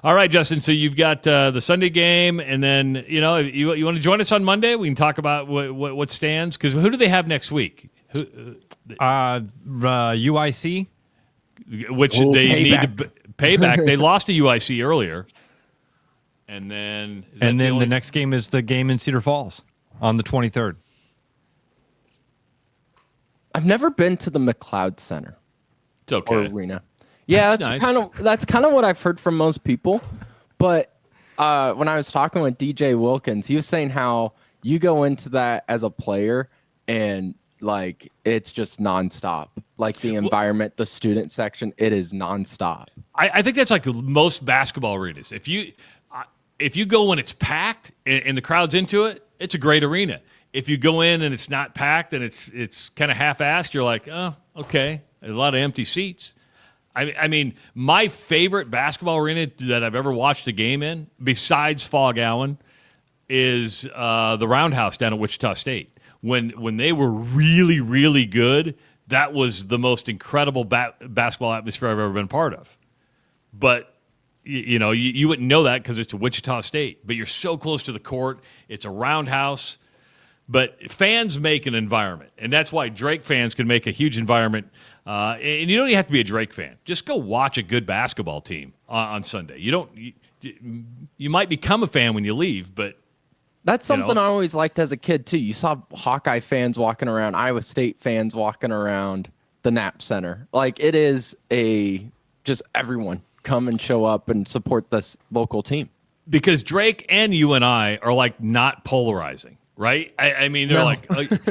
all right, Justin, so you've got the Sunday game, and then you want to join us on Monday? We can talk about what stands, because who do they have next week? UIC, which they need to pay back. They lost to UIC earlier, and then the next game is the game in Cedar Falls on the 23rd. I've never been to the McLeod Center. It's okay. Or arena. Yeah, that's kind of what I've heard from most people. But when I was talking with DJ Wilkins, he was saying how you go into that as a player and like it's just nonstop. Like the environment, the student section, it is nonstop. I think that's like most basketball arenas. If you go when it's packed and the crowd's into it, it's a great arena. If you go in and it's not packed and it's kind of half-assed, you're like, oh, okay, a lot of empty seats. I mean, my favorite basketball arena that I've ever watched a game in, besides Fog Allen, is the Roundhouse down at Wichita State. When they were really, really good, that was the most incredible basketball atmosphere I've ever been part of. But you wouldn't know that because it's Wichita State. But you're so close to the court. It's a roundhouse. But fans make an environment, and that's why Drake fans can make a huge environment. And you don't even have to be a Drake fan. Just go watch a good basketball team on Sunday. You might become a fan when you leave, but that's something I always liked as a kid too. You saw Hawkeye fans walking around, Iowa State fans walking around the Knapp Center. Like it is just everyone come and show up and support this local team. Because Drake and UNI are like not polarizing. Right? I mean, they're like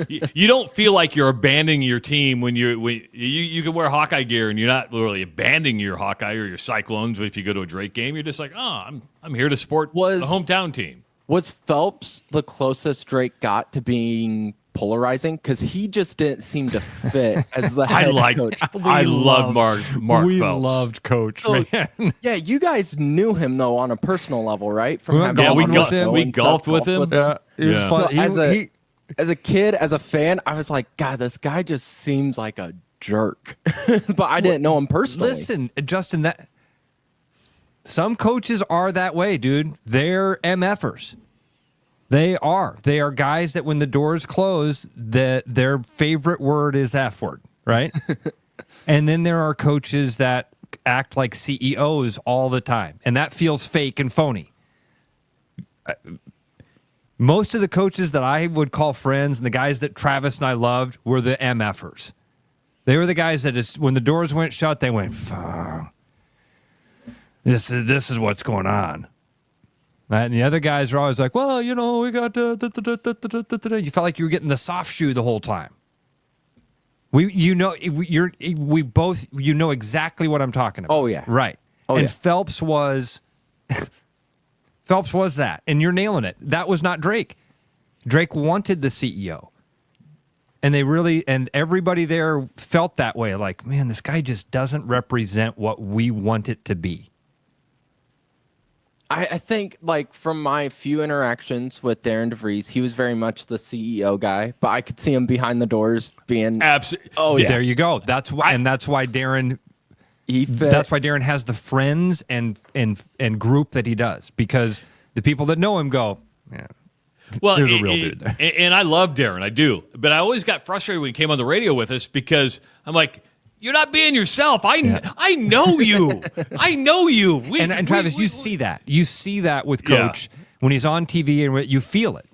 you don't feel like you're abandoning your team when you can wear Hawkeye gear and you're not really abandoning your Hawkeye or your Cyclones if you go to a Drake game. You're just like, oh, I'm here to support the hometown team. Was Phelps the closest Drake got to being polarizing? Because he just didn't seem to fit as the head coach. I love Mark Phelps. We loved Coach. So, yeah, you guys knew him though on a personal level, right? From we golfed with him. Yeah, it was fun. So as a kid, as a fan, I was like, God, this guy just seems like a jerk. But I didn't know him personally. Listen, Justin, that some coaches are that way, dude. They're MFers. They are guys that when the doors close, their favorite word is F word, right? And then there are coaches that act like CEOs all the time, and that feels fake and phony. Most of the coaches that I would call friends and the guys that Travis and I loved were the MFers. They were the guys that when the doors went shut, they went, "Fuck. This is what's going on." And the other guys are always like, "Well, we got." You felt like you were getting the soft shoe the whole time. We both know exactly what I'm talking about. Oh yeah, right. Oh, and yeah. Phelps was that, and you're nailing it. That was not Drake. Drake wanted the CEO, and and everybody there felt that way. Like, man, this guy just doesn't represent what we want it to be. I think, like, from my few interactions with Darren DeVries, he was very much the CEO guy, but I could see him behind the doors being absolutely. Oh yeah, there you go. That's why, that's why Darren. That's why Darren has the friends and group that he does, because the people that know him go, yeah. Well, there's a real dude there. And I love Darren, I do, but I always got frustrated when he came on the radio with us because I'm like, you're not being yourself. I know you. I know you. And Travis, you see that. You see that with Coach when he's on TV, and you feel it.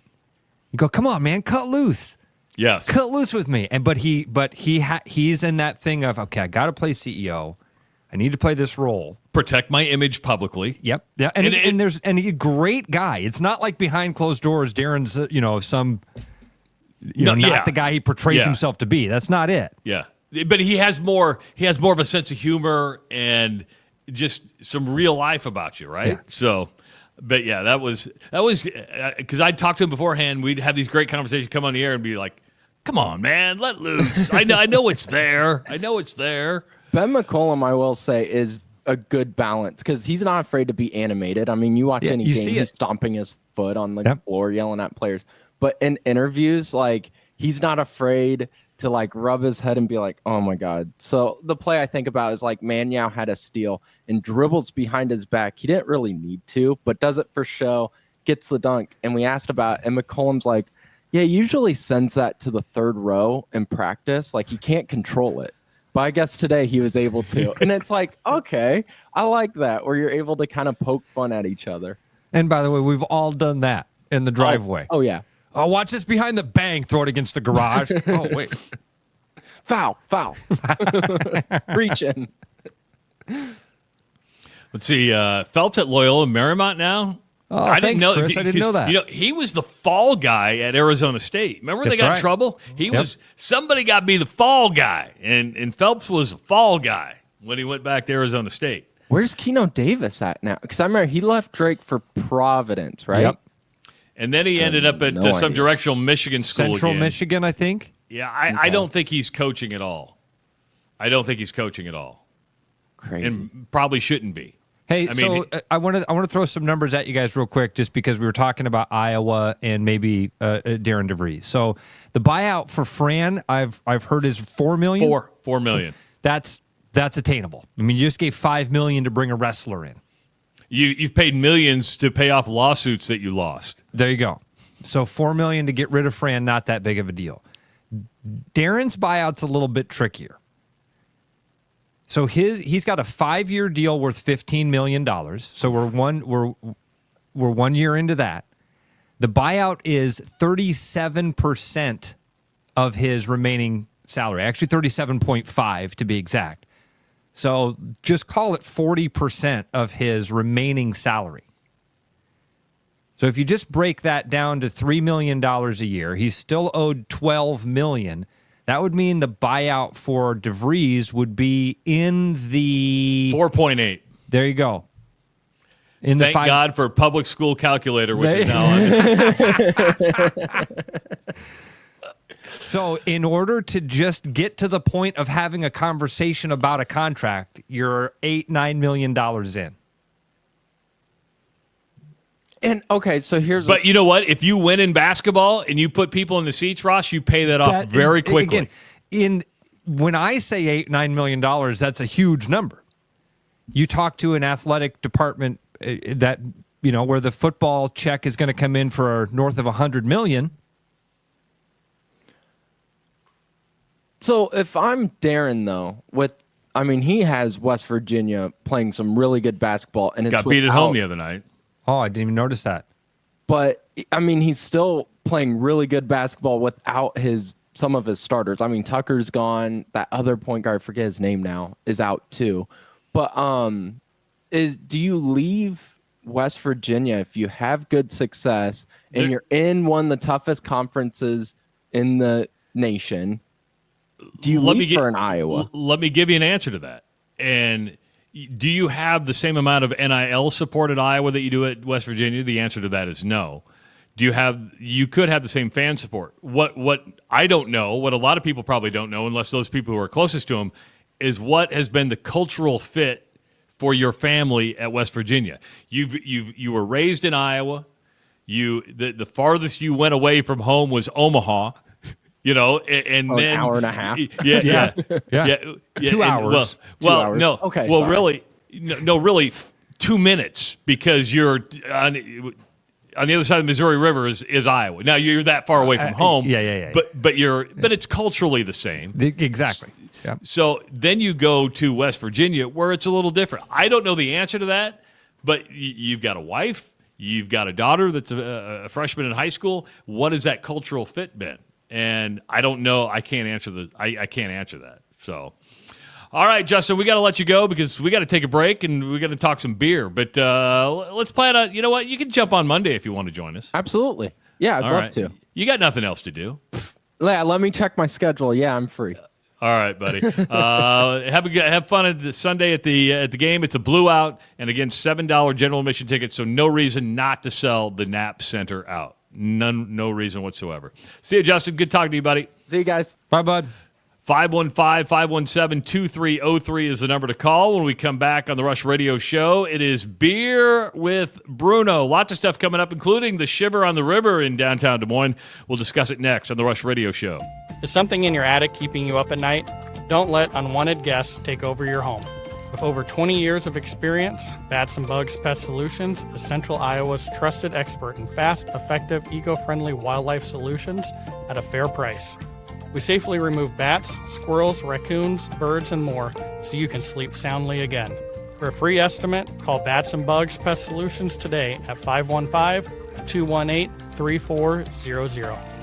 You go, come on, man, cut loose. Yes, cut loose with me. But he's in that thing of, okay, I got to play CEO. I need to play this role. Protect my image publicly. Yep. Yeah. And he's a great guy. It's not like behind closed doors, Darren's not the guy he portrays himself to be. That's not it. Yeah. But he has more of a sense of humor and just some real life about you, right? Yeah. So, but yeah, that was because I'd talked to him beforehand. We'd have these great conversations, come on the air and be like, come on, man, let loose. I know it's there. I know it's there. Ben McCollum, I will say, is a good balance because he's not afraid to be animated. I mean, you watch any game, he's stomping his foot on the floor, yelling at players. But in interviews, like, he's not afraid to, like, rub his head and be like, oh my God. So the play I think about is, like, Mannion had a steal and dribbles behind his back. He didn't really need to, but does it for show, gets the dunk. And we asked about it, and McCollum's like, yeah, he usually sends that to the third row in practice. Like, he can't control it. But I guess today he was able to. And it's like, okay, I like that, where you're able to kind of poke fun at each other. And by the way, we've all done that in the driveway. Oh yeah. Oh, watch this behind the bang, throw it against the garage. Oh, wait. Foul. Reach in. Let's see. Phelps at Loyola Marymount now. Oh, I didn't know, Chris. I didn't know that. He was the fall guy at Arizona State. Remember they got in trouble? He was. Somebody got to be the fall guy, and Phelps was the fall guy when he went back to Arizona State. Where's Keno Davis at now? Because I remember he left Drake for Providence, right? Yep. And then he ended up at some directional Michigan school. Central again. Michigan, I think. Yeah, I don't think he's coaching at all. Crazy. And probably shouldn't be. Hey, I want to throw some numbers at you guys real quick, just because we were talking about Iowa and maybe Darren DeVries. So the buyout for Fran, I've heard is $4 million. $4 million. That's attainable. I mean, you just gave $5 million to bring a wrestler in. You've paid millions to pay off lawsuits that you lost. There you go. So $4 million to get rid of Fran, not that big of a deal. Darren's buyout's a little bit trickier. So he's got a 5-year deal worth $15 million. So we're 1 year into that. The buyout is 37% of his remaining salary. Actually, 37.5 to be exact. So just call it 40% of his remaining salary. So if you just break that down to $3 million a year, he's still owed $12 million. That would mean the buyout for DeVries would be in the 4.8. There you go. Thank God for public school calculator, which is now on. So in order to just get to the point of having a conversation about a contract, you're $8-9 million in. And okay, so But you know what? If you win in basketball and you put people in the seats, Ross, you pay that off very quickly. Again, when I say $8-9 million, that's a huge number. You talk to an athletic department that, where the football check is going to come in for north of $100 million. So if I'm Darren, though, he has West Virginia playing some really good basketball, and it's got beat at home the other night. Oh, I didn't even notice that. But he's still playing really good basketball without his some of his starters. I mean, Tucker's gone. That other point guard, I forget his name now, is out too. But do you leave West Virginia if you have good success and you're in one of the toughest conferences in the nation? Do you leave for an Iowa? Let me give you an answer to that. And do you have the same amount of NIL support at Iowa that you do at West Virginia? The answer to that is no. You could have the same fan support. What I don't know, what a lot of people probably don't know, unless those people who are closest to him, is what has been the cultural fit for your family at West Virginia. You were raised in Iowa. The farthest you went away from home was Omaha. And then an hour and a half. Yeah. 2 hours. Well, 2 hours. no. Okay. Well, sorry. really, 2 minutes because you're on the other side of the Missouri River is Iowa. Now you're that far away from home. Yeah. But it's culturally the same. Exactly. Yeah. So then you go to West Virginia where it's a little different. I don't know the answer to that, but you've got a wife, you've got a daughter that's a freshman in high school. What has that cultural fit been? And I don't know. I can't answer I can't answer that. So, all right, Justin, we got to let you go because we got to take a break and we got to talk some beer. But let's plan on. You know what? You can jump on Monday if you want to join us. Absolutely. Yeah, I'd love to. You got nothing else to do. Yeah, let me check my schedule. Yeah, I'm free. All right, buddy. Have fun at Sunday at the game. It's a blue out, and again, $7 general admission tickets. So no reason not to sell the Knapp Center out. No reason whatsoever. See you, Justin. Good talking to you, buddy. See you guys. Bye, bud. 515-517-2303 is the number to call when we come back on the Rush Radio Show. It is Beer with Bruno. Lots of stuff coming up, including the Shiver on the River in downtown Des Moines. We'll discuss it next on the Rush Radio Show. Is something in your attic keeping you up at night? Don't let unwanted guests take over your home. With over 20 years of experience, Bats and Bugs Pest Solutions is Central Iowa's trusted expert in fast, effective, eco-friendly wildlife solutions at a fair price. We safely remove bats, squirrels, raccoons, birds, and more so you can sleep soundly again. For a free estimate, call Bats and Bugs Pest Solutions today at 515-218-3400.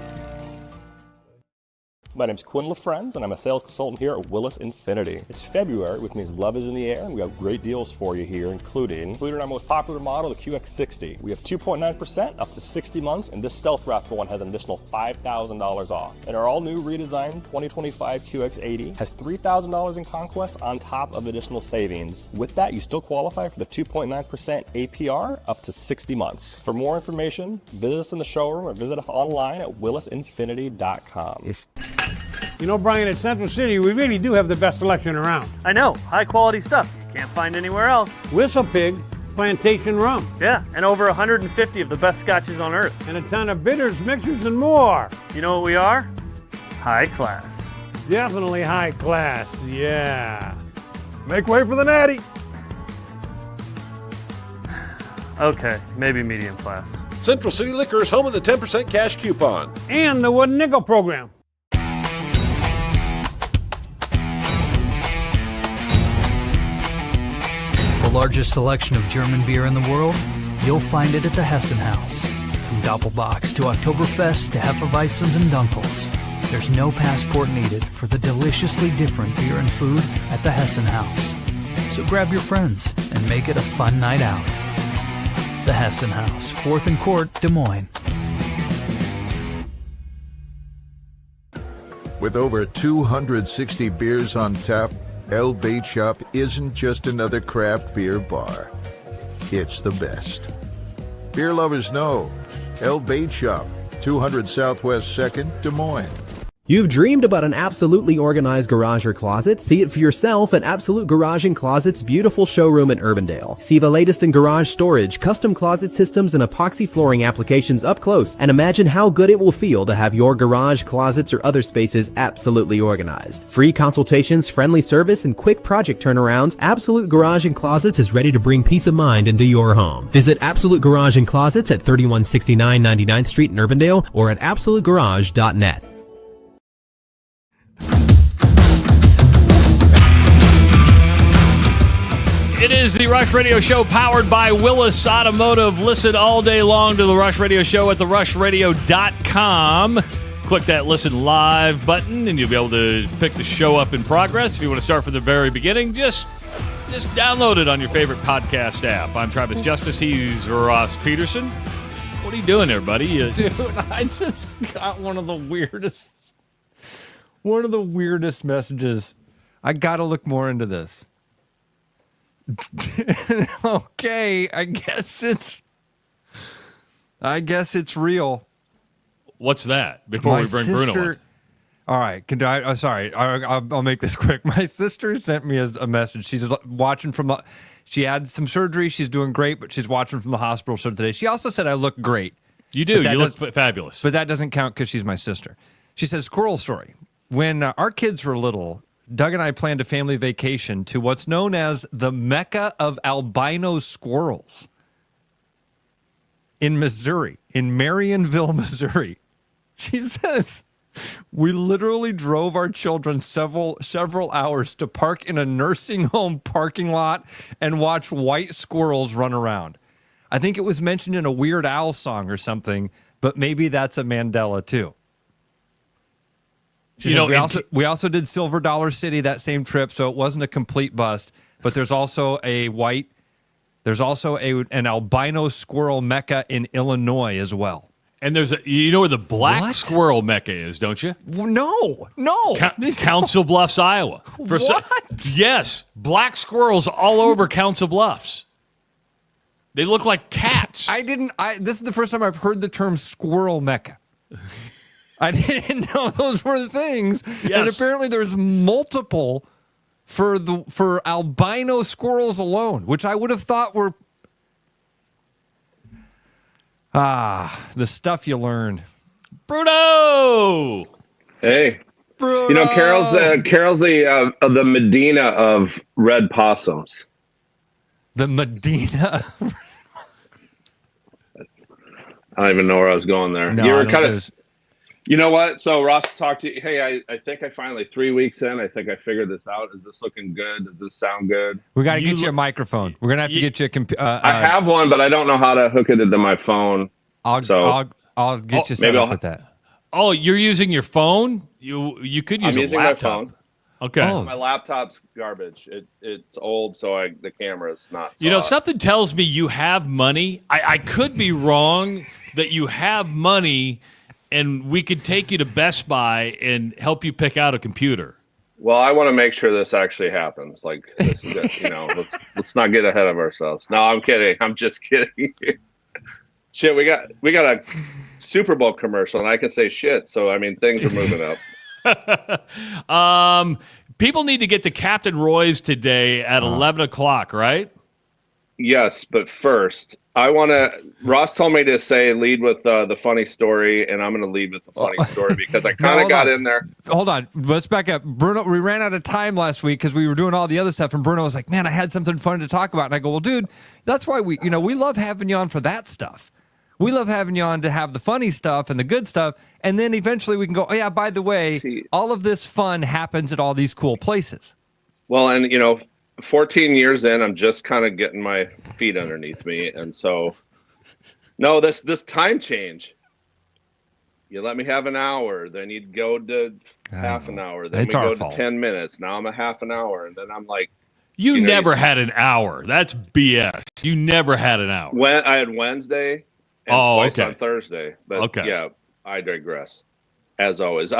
My name's Quinn LaFrenz, and I'm a sales consultant here at Willis Infinity. It's February, which means love is in the air, and we have great deals for you here, including our most popular model, the QX60. We have 2.9% up to 60 months, and this Stealth Raptor one has an additional $5,000 off. And our all-new redesigned 2025 QX80 has $3,000 in conquest on top of additional savings. With that, you still qualify for the 2.9% APR up to 60 months. For more information, visit us in the showroom or visit us online at willisinfinity.com. You know, Brian, at Central City, we really do have the best selection around. I know, high quality stuff you can't find anywhere else. Whistle Pig Plantation Rum. Yeah, and over 150 of the best scotches on earth. And a ton of bitters, mixers, and more. You know what we are? High class. Definitely high class, yeah. Make way for the natty. Okay, maybe medium class. Central City Liquor is home of the 10% cash coupon. And the Wooden Nickel program. The largest selection of German beer in the world? You'll find it at the Hessen House. From Doppelbocks to Oktoberfest to Hefeweizens and Dunkels, there's no passport needed for the deliciously different beer and food at the Hessen House. So grab your friends and make it a fun night out. The Hessen House, 4th and Court, Des Moines. With over 260 beers on tap, El Bait Shop isn't just another craft beer bar. It's the best. Beer lovers know. El Bait Shop, 200 Southwest 2nd, Des Moines. You've dreamed about an absolutely organized garage or closet? See it for yourself at Absolute Garage & Closet's beautiful showroom in Urbandale. See the latest in garage storage, custom closet systems, and epoxy flooring applications up close, and imagine how good it will feel to have your garage, closets, or other spaces absolutely organized. Free consultations, friendly service, and quick project turnarounds, Absolute Garage & Closets is ready to bring peace of mind into your home. Visit Absolute Garage & Closets at 3169 99th Street in Urbandale or at absolutegarage.net. It is the Rush Radio Show powered by Willis Automotive. Listen all day long to the Rush Radio Show at therushradio.com. Click that Listen Live button, and you'll be able to pick the show up in progress. If you want to start from the very beginning, just download it on your favorite podcast app. I'm Travis Justice. He's Ross Peterson. What are you doing there, buddy? Dude, I just got one of the weirdest messages. I got to look more into this. Okay, I guess it's real. What's that? Before we bring Bruno in. All right, sorry, I'll make this quick. My sister sent me a message. She's watching she had some surgery. She's doing great, but she's watching from the hospital show today. She also said I look great. You do. You look fabulous. But that doesn't count because she's my sister. She says, squirrel story. When our kids were little, Doug and I planned a family vacation to what's known as the Mecca of albino squirrels in Missouri, in Marionville, Missouri. She says, we literally drove our children several hours to park in a nursing home parking lot and watch white squirrels run around. I think it was mentioned in a Weird Al song or something, but maybe that's a Mandela too. We also did Silver Dollar City that same trip, so it wasn't a complete bust. But there's also an albino squirrel mecca in Illinois as well. And you know where the black squirrel mecca is, don't you? No. Council Bluffs, Iowa. Yes, black squirrels all over Council Bluffs. They look like cats. This is the first time I've heard the term squirrel mecca. I didn't know those were the things. Yes. And apparently there's multiple for albino squirrels alone, which I would have thought were the stuff you learn. Bruno! Hey. Bruno! You know, Carol's the Medina of red possums. The Medina? I don't even know where I was going there. No, you were kind of... You know what? So Ross talked to you. Hey, I think I finally, 3 weeks in, I think I figured this out. Is this looking good? Does this sound good? We got to get you a microphone. We're going to have to get you a computer. I have one, but I don't know how to hook it into my phone. I'll get you set up with that. Oh, you're using your phone? You could use I'm using laptop. my phone. Okay. Oh. My laptop's garbage. It's old, so the camera's not. Something tells me you have money. I could be wrong that you have money, and we could take you to Best Buy and help you pick out a computer. Well, I want to make sure this actually happens. Like, this is let's not get ahead of ourselves. No, I'm kidding. I'm just kidding. Shit, we got a Super Bowl commercial, and I can say shit. So I mean, things are moving up. People need to get to Captain Roy's today at 11 o'clock, right? Yes, but first, Ross told me to lead with the funny story, and I'm going to lead with the funny story because I kind of got in there. Hold on. Let's back up. Bruno, we ran out of time last week because we were doing all the other stuff, and Bruno was like, man, I had something fun to talk about. And I go, well, dude, that's why we love having you on for that stuff. We love having you on to have the funny stuff and the good stuff, and then eventually we can go, oh, yeah, by the way, all of this fun happens at all these cool places. Well, and, 14 years in, I'm just kind of getting my feet underneath me. And so, no, this time change. You let me have an hour, then you'd go to half an hour, then we go to 10 minutes. Now I'm a half an hour, and then I'm like, you never had an hour. That's BS. You never had an hour. I had Wednesday and twice on Thursday. But yeah, I digress, as always.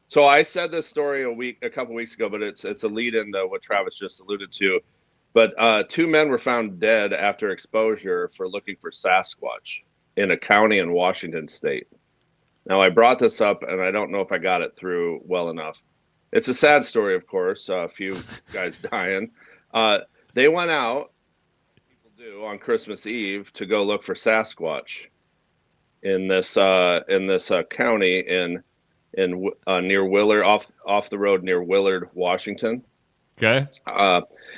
So I said this story a couple weeks ago, but it's a lead into what Travis just alluded to. But 2 men were found dead after exposure for looking for Sasquatch in a county in Washington State. Now, I brought this up, and I don't know if I got it through well enough. It's a sad story, of course. A few guys dying. They went out, people do, on Christmas Eve to go look for Sasquatch in this county in near Willard, off the road near Willard, Washington. Okay.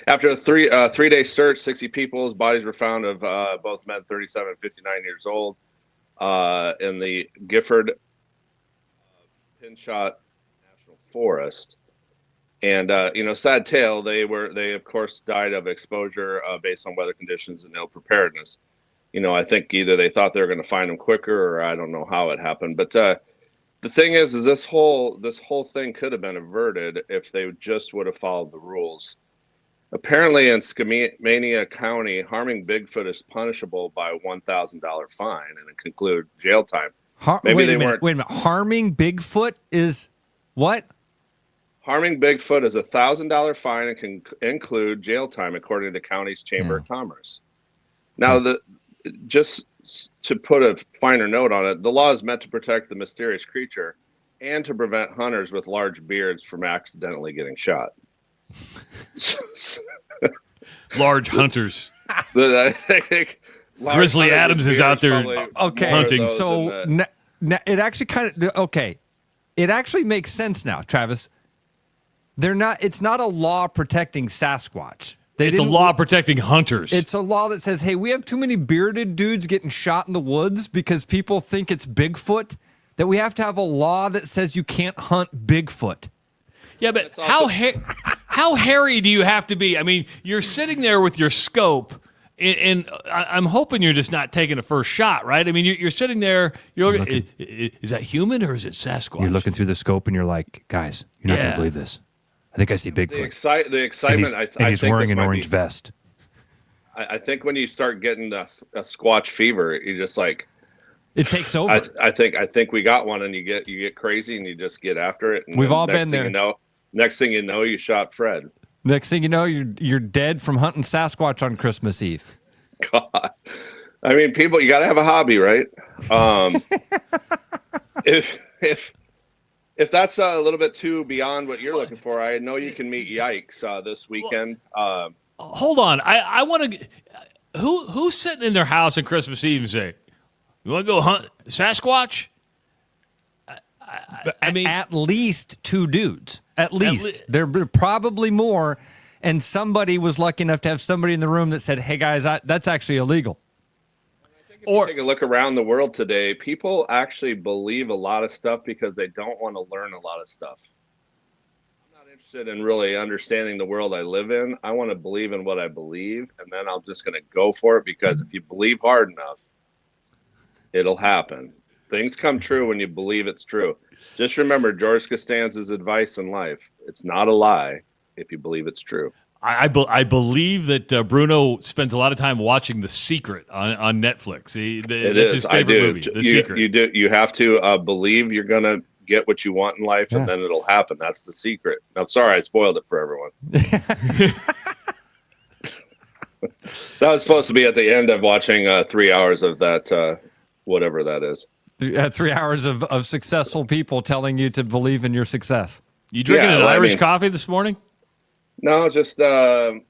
After a three-day search, 60 people's bodies were found of both men, 37 and 59 years old, in the Gifford Pinshot National Forest. And sad tale. They of course died of exposure based on weather conditions and ill preparedness. I think either they thought they were going to find them quicker, or I don't know how it happened. But The thing is this whole thing could have been averted if they just would have followed the rules. Apparently, in Skamania County, harming Bigfoot is punishable by a $1,000 fine and it conclude jail time. Wait a minute. Harming Bigfoot is what? Harming Bigfoot is a $1,000 fine and can include jail time, according to the county's Chamber of Commerce. Now, just to put a finer note on it, the law is meant to protect the mysterious creature and to prevent hunters with large beards from accidentally getting shot. Large hunters. I think Grizzly Adams is out there hunting. So it actually it actually makes sense now, Travis. It's not a law protecting Sasquatch. It's a law protecting hunters. It's a law that says, hey, we have too many bearded dudes getting shot in the woods because people think it's Bigfoot, that we have to have a law that says you can't hunt Bigfoot. Yeah, but how hairy do you have to be? I mean, you're sitting there with your scope, and I'm hoping you're just not taking a first shot, right? I mean, you're sitting there. You're looking, is that human or is it Sasquatch? You're looking through the scope and you're like, guys, you're not going to believe this. I think I see Bigfoot. The excitement. And he's wearing an orange vest. I think when you start getting a Squatch fever, you just like it takes over. I think we got one, and you get crazy, and you just get after it. And we've all been there. Next thing you know, you shot Fred. Next thing you know, you're dead from hunting Sasquatch on Christmas Eve. God, I mean, people, you got to have a hobby, right? If that's a little bit too beyond what you're looking for, I know you can meet Yikes this weekend. Hold on, I want to. Who's sitting in their house on Christmas Eve and say, "You want to go hunt Sasquatch?" I mean, at least two dudes. At least there are probably more. And somebody was lucky enough to have somebody in the room that said, "Hey guys, that's actually illegal." Or take a look around the world today. People actually believe a lot of stuff because they don't want to learn a lot of stuff. I'm not interested in really understanding the world I live in. I want to believe in what I believe, and then I'm just going to go for it because if you believe hard enough, it'll happen. Things come true when you believe it's true. Just remember George Costanza's advice in life. It's not a lie if you believe it's true. I believe that Bruno spends a lot of time watching The Secret on Netflix. That's his favorite movie, The Secret. You do. You have to believe you're going to get what you want in life, and then it'll happen. That's the secret. I'm sorry I spoiled it for everyone. That was supposed to be at the end of watching 3 hours of that, whatever that is. 3 hours of successful people telling you to believe in your success. You drinking an Irish coffee this morning? No, just my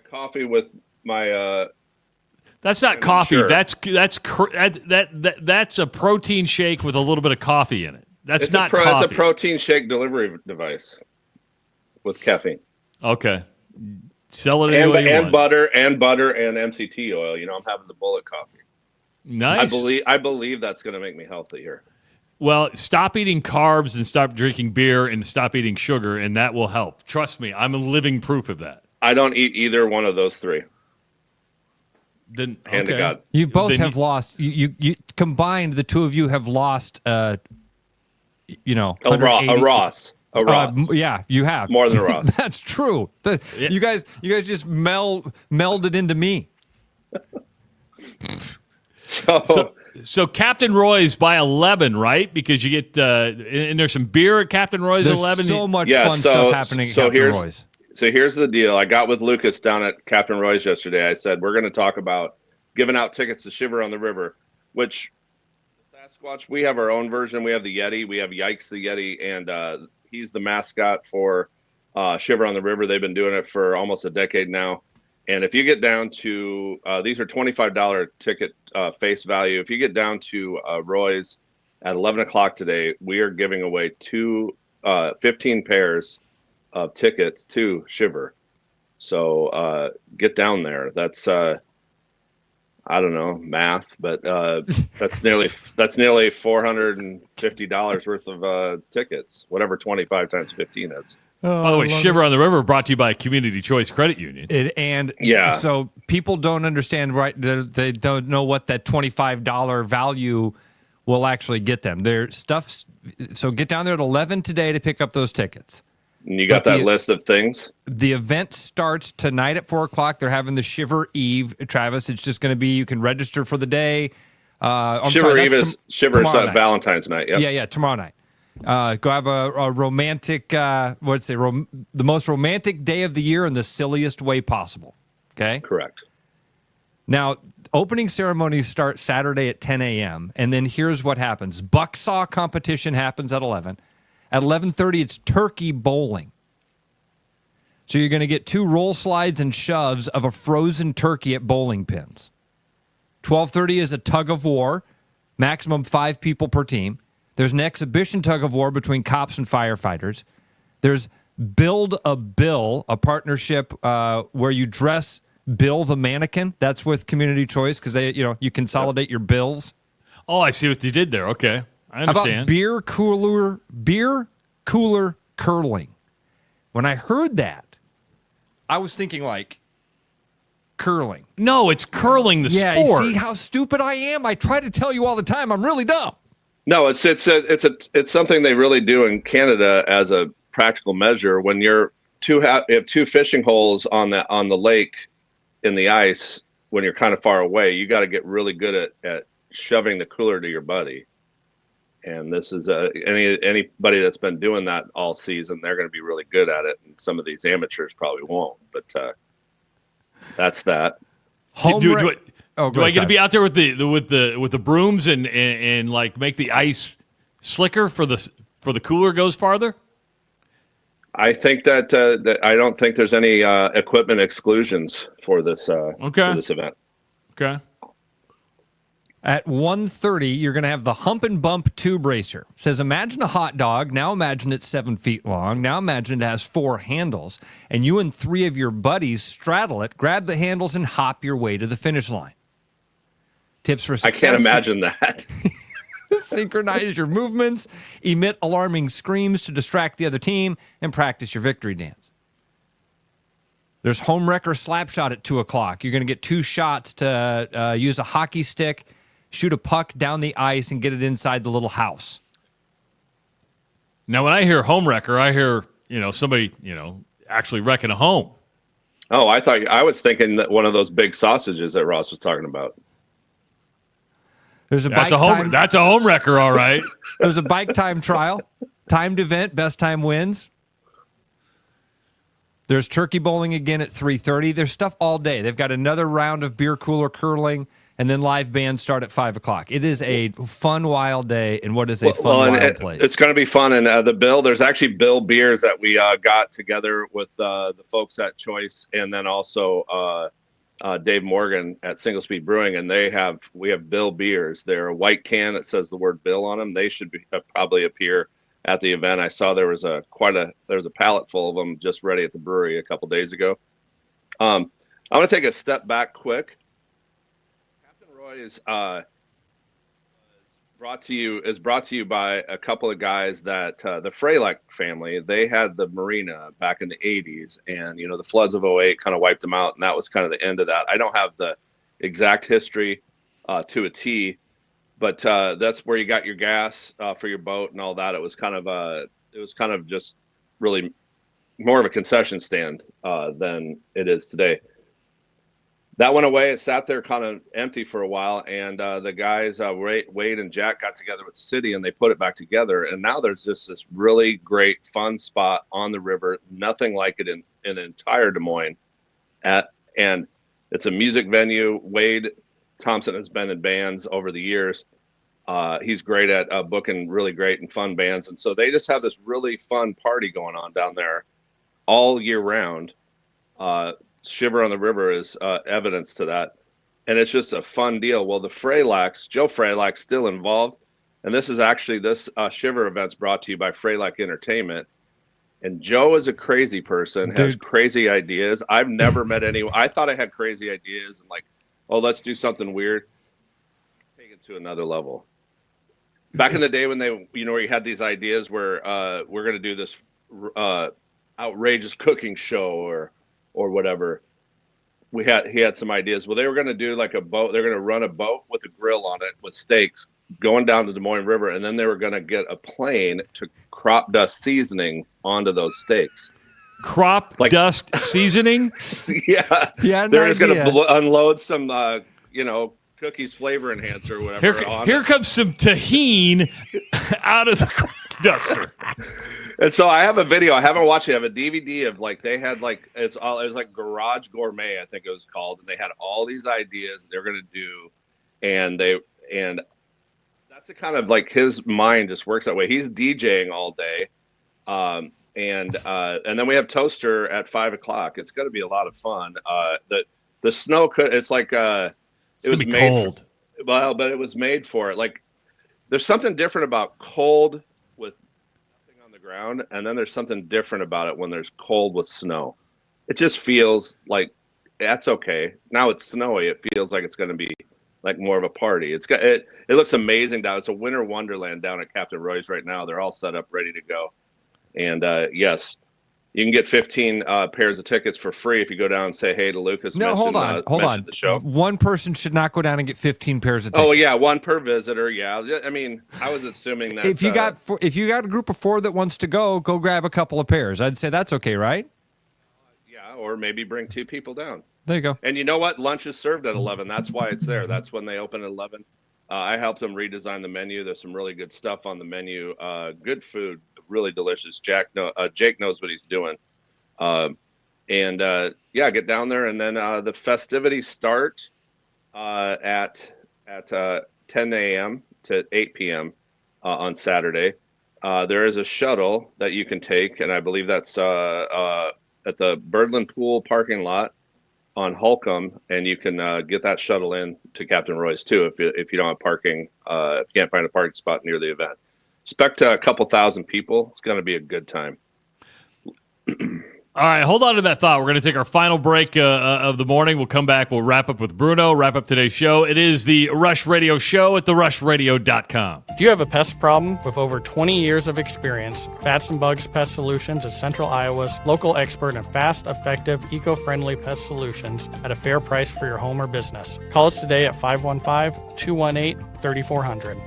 coffee with my. That's not coffee. Sure. That's a protein shake with a little bit of coffee in it. It's not coffee. It's a protein shake delivery device with caffeine. Okay, sell it any way you want. Butter and MCT oil. You know, I'm having the bullet coffee. Nice. I believe that's going to make me healthy here. Well, stop eating carbs and stop drinking beer and stop eating sugar, and that will help. Trust me, I'm a living proof of that. I don't eat either one of those three. Then, hand to God. You both have lost. You combined, the two of you have lost. A Ross. Yeah, you have more than a Ross. That's true. You guys just melded into me. So Captain Roy's by 11, right? Because you get and there's some beer at Captain Roy's at 11. There's so much fun stuff happening at Captain Roy's. So here's the deal. I got with Lucas down at Captain Roy's yesterday. I said we're going to talk about giving out tickets to Shiver on the River, which Sasquatch. We have our own version. We have the Yeti. We have Yikes the Yeti, and he's the mascot for Shiver on the River. They've been doing it for almost a decade now. And if you get down to these are $25 ticket face value. If you get down to Roy's at 11 o'clock today, we are giving away 15 pairs of tickets to Shiver. So get down there. That's I don't know math, but that's nearly $450 worth of tickets. Whatever 25 times 15 is. By the way, Shiver on the River brought to you by Community Choice Credit Union. So people don't understand, right? They don't know what that $25 value will actually get them. Their stuff's so get down there at 11 today to pick up those tickets. And you got that list of things? The event starts tonight at 4 o'clock. They're having the Shiver Eve, Travis. It's just going to be, you can register for the day. Shiver Eve is Valentine's night. Yep. Yeah, tomorrow night. Go have a romantic, the most romantic day of the year in the silliest way possible. Okay? Correct. Now, opening ceremonies start Saturday at 10 a.m., and then here's what happens. Bucksaw competition happens at 11. At 11:30, it's turkey bowling. So you're going to get 2 roll slides and shoves of a frozen turkey at bowling pins. 12:30 is a tug of war, maximum 5 people per team. There's an exhibition tug of war between cops and firefighters. There's Build a Bill, a partnership where you dress Bill the mannequin. That's with Community Choice because you consolidate your bills. Oh, I see what you did there. Okay, I understand. How about beer cooler curling? When I heard that, I was thinking like curling. No, it's curling the sport. Yeah, see how stupid I am? I try to tell you all the time. I'm really dumb. No, it's something they really do in Canada as a practical measure. When you have 2 fishing holes on the lake in the ice, when you're kind of far away, you got to get really good at shoving the cooler to your buddy. And this is anybody that's been doing that all season, they're going to be really good at it. And some of these amateurs probably won't, but that's that. Do I get to be out there with the brooms and like make the ice slicker for the cooler goes farther? I think that I don't think there's any equipment exclusions for this for this event. Okay. At 1:30, you're going to have the Hump and Bump tube racer. It says, imagine a hot dog. Now imagine it's 7 feet long. Now imagine it has 4 handles. And you and 3 of your buddies straddle it, grab the handles, and hop your way to the finish line. Tips for success. I can't imagine that. Synchronize your movements, emit alarming screams to distract the other team, and practice your victory dance. There's home wrecker slap shot at 2 o'clock. You're going to get 2 shots to use a hockey stick, shoot a puck down the ice, and get it inside the little house. Now, when I hear home wrecker, I hear somebody actually wrecking a home. Oh, I was thinking that one of those big sausages that Ross was talking about. There's a that's a home wrecker, all right. There's a bike time trial, timed event, best time wins. There's turkey bowling again at 3:30. There's stuff all day. They've got another round of beer cooler curling, and then live bands start at 5 o'clock. It is a fun, wild day in what is a wild place. It's going to be fun. And there's actually Bill beers that we got together with the folks at Choice, and then also Dave Morgan at Single Speed Brewing, and we have Bill beers. They're a white can that says the word Bill on them. They should probably appear at the event. I saw there was a pallet full of them just ready at the brewery a couple days ago. I'm going to take a step back quick. Captain Roy is brought to you by a couple of guys that the Frelick family. They had the marina back in the 80s, and the floods of 08 kind of wiped them out, and that was kind of the end of that. I don't have the exact history to a T, but that's where you got your gas for your boat and all that. It was kind of just really more of a concession stand than it is today. That went away. It sat there kind of empty for a while, and the guys, Wade and Jack, got together with the city, and they put it back together. And now there's just this really great, fun spot on the river, nothing like it in entire Des Moines. And it's a music venue. Wade Thompson has been in bands over the years. He's great at booking really great and fun bands. And so they just have this really fun party going on down there all year round. Shiver on the River is evidence to that. And it's just a fun deal. Well, the Frelacks, Joe Frelick's still involved. And this Shiver event's brought to you by Frelick Entertainment. And Joe is a crazy person, has crazy ideas. I've never met anyone. I thought I had crazy ideas and let's do something weird. Take it to another level. Back in the day when where you had these ideas where we're going to do this outrageous cooking show or whatever. He had some ideas. Well, they were going to do like a boat. They're going to run a boat with a grill on it with steaks going down to Des Moines River, and then they were going to get a plane to crop dust seasoning onto those steaks. Crop dust seasoning? Yeah. They're just going to unload some, cookies flavor enhancer or whatever. Here comes some tahini out of the crop duster. And so I have a video. I haven't watched it. I have a DVD of they had it was like Garage Gourmet, I think it was called, and they had all these ideas they're going to do, and that's the kind of his mind just works that way. He's DJing all day, and then we have Toaster at 5:00. It's going to be a lot of fun. The snow it's like it was made cold. But it was made for it. There's something different about cold with nothing on the ground, and then there's something different about it when there's cold with snow. It just feels like that's okay. Now it's snowy. It feels like it's going to be more of a party. It looks amazing down. It's a winter wonderland down at Captain Roy's right now. They're all set up, ready to go. And yes, you can get 15 pairs of tickets for free if you go down and say hey to Lucas. No, hold on. The show. One person should not go down and get 15 pairs of tickets. Oh yeah, one per visitor. Yeah, I mean, I was assuming that if you got a group of 4 that wants to go grab a couple of pairs. I'd say that's okay, right? Yeah, or maybe bring 2 people down. There you go. And you know what? Lunch is served at 11. That's why it's there. That's when they open at 11. I helped them redesign the menu. There's some really good stuff on the menu. Good food, really delicious. Jake knows what he's doing. Get down there, and then the festivities start at 10 a.m. to 8 p.m. On Saturday. There is a shuttle that you can take, and I believe that's at the Birdland Pool parking lot on Holcomb, and you can get that shuttle in to Captain Roy's too if you don't have parking, if you can't find a parking spot near the event. Expect a couple thousand people. It's going to be a good time. All right, hold on to that thought. We're going to take our final break of the morning. We'll come back. We'll wrap up with Bruno, wrap up today's show. It is the Rush Radio Show at therushradio.com. If you have a pest problem with over 20 years of experience, Bats and Bugs Pest Solutions is Central Iowa's local expert in fast, effective, eco-friendly pest solutions at a fair price for your home or business. Call us today at 515-218-3400.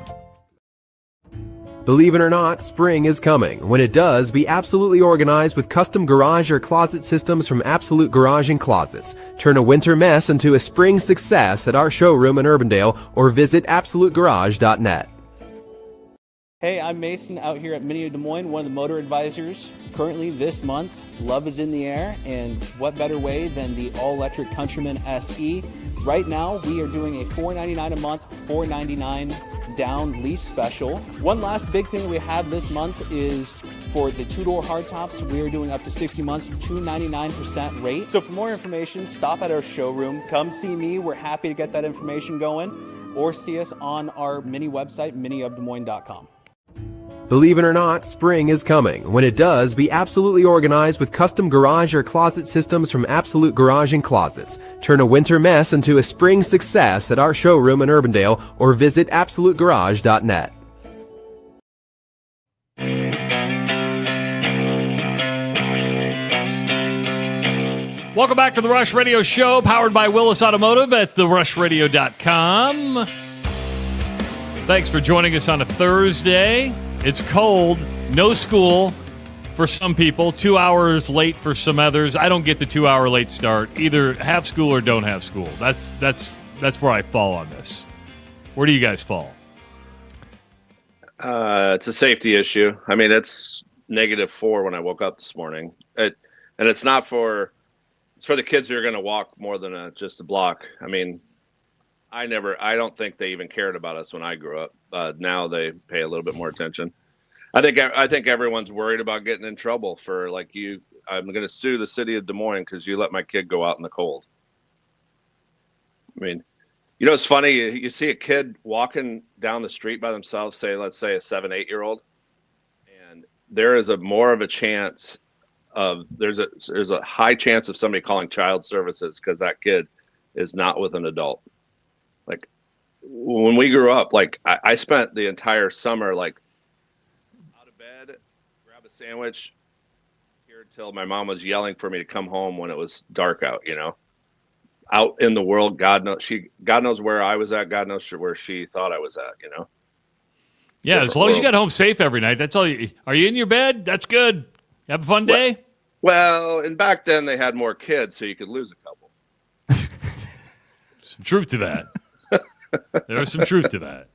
Believe it or not, spring is coming. When it does, be absolutely organized with custom garage or closet systems from Absolute Garage and Closets. Turn a winter mess into a spring success at our showroom in Urbandale or visit absolutegarage.net. Hey, I'm Mason out here at Mini of Des Moines, one of the motor advisors. Currently this month, love is in the air, and what better way than the all-electric Countryman SE. Right now, we are doing a $499 a month, $499 down lease special. One last big thing that we have this month is for the 2-door hardtops, we are doing up to 60 months, 2.99% rate. So for more information, stop at our showroom. Come see me. We're happy to get that information going, or see us on our mini website, miniofdesmoines.com. Believe it or not, spring is coming. When it does, be absolutely organized with custom garage or closet systems from Absolute Garage and Closets. Turn a winter mess into a spring success at our showroom in Urbandale or visit absolutegarage.net. Welcome back to the Rush Radio Show, powered by Willis Automotive at therushradio.com. Thanks for joining us on a Thursday. It's cold, no school for some people, 2 hours late for some others. I don't get the 2 hour late start. Either have school or don't have school. That's where I fall on this. Where do you guys fall? It's a safety issue. I mean, it's -4 when I woke up this morning. And it's not for... It's for the kids who are going to walk more than just a block. I mean, I don't think they even cared about us when I grew up. Now they pay a little bit more attention. I think everyone's worried about getting in trouble for I'm going to sue the city of Des Moines because you let my kid go out in the cold. I mean, it's funny. You see a kid walking down the street by themselves, let's say a 7-8-year-old, and there is more of a chance of there's a high chance of somebody calling child services because that kid is not with an adult. Like when we grew up, I spent the entire summer out of bed, grab a sandwich here till my mom was yelling for me to come home when it was dark out. Out in the world, God knows where I was at. God knows where she thought I was at. Yeah, as long as you got home safe every night, that's all. Are you in your bed? That's good. Have a fun day. Well, and back then they had more kids, so you could lose a couple. Some truth to that. There was some truth to that.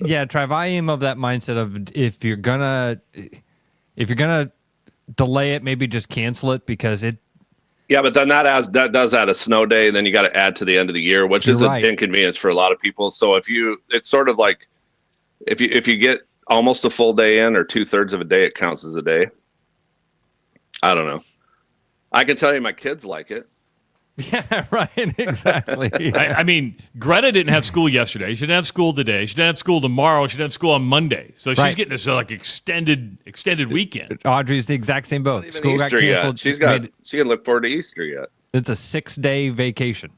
Yeah, Trav, I am of that mindset of if you're gonna delay it, maybe just cancel it because it. Yeah, but then that does add a snow day, and then you got to add to the end of the year, which is an inconvenience for a lot of people. So it's sort of like if you get almost a full day in or 2/3 of a day, it counts as a day. I don't know. I can tell you my kids like it. Yeah, right. Exactly. I mean, Greta didn't have school yesterday. She didn't have school today. She didn't have school tomorrow. She didn't have school on Monday. So she's getting this extended weekend. Audrey's the exact same boat. School Easter got canceled. She can look forward to Easter yet. It's a 6-day vacation.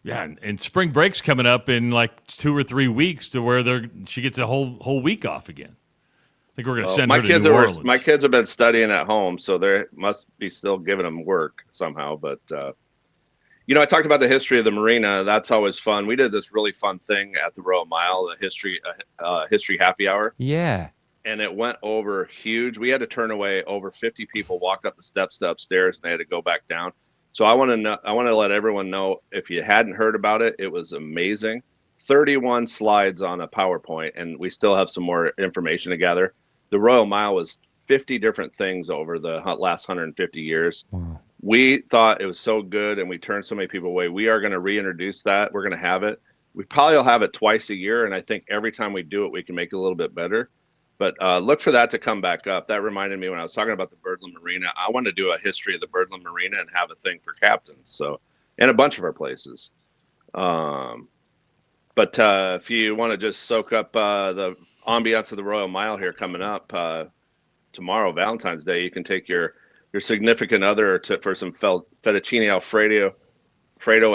Yeah, and spring break's coming up in like 2 or 3 weeks to where she gets a whole week off again. I think we're going to send her to New Orleans. My kids have been studying at home, so they must be still giving them work somehow. But, I talked about the history of the marina. That's always fun. We did this really fun thing at the Royal Mile, the history happy hour. Yeah. And it went over huge. We had to turn away over 50 people, walked up the steps to upstairs, and they had to go back down. So I want to let everyone know, if you hadn't heard about it, it was amazing. 31 slides on a PowerPoint, and we still have some more information to gather. The Royal Mile was 50 different things over the last 150 years. Wow. We thought it was so good, and we turned so many people away. We are going to reintroduce that. We're going to have it. We probably will have it twice a year, and I think every time we do it, we can make it a little bit better. But look for that to come back up. That reminded me when I was talking about the Birdland Marina. I want to do a history of the Birdland Marina and have a thing for captains. So, and a bunch of our places. But if you want to just soak up the ambiance of the Royal Mile here coming up tomorrow, Valentine's Day, you can take your significant other for some fettuccine Alfredo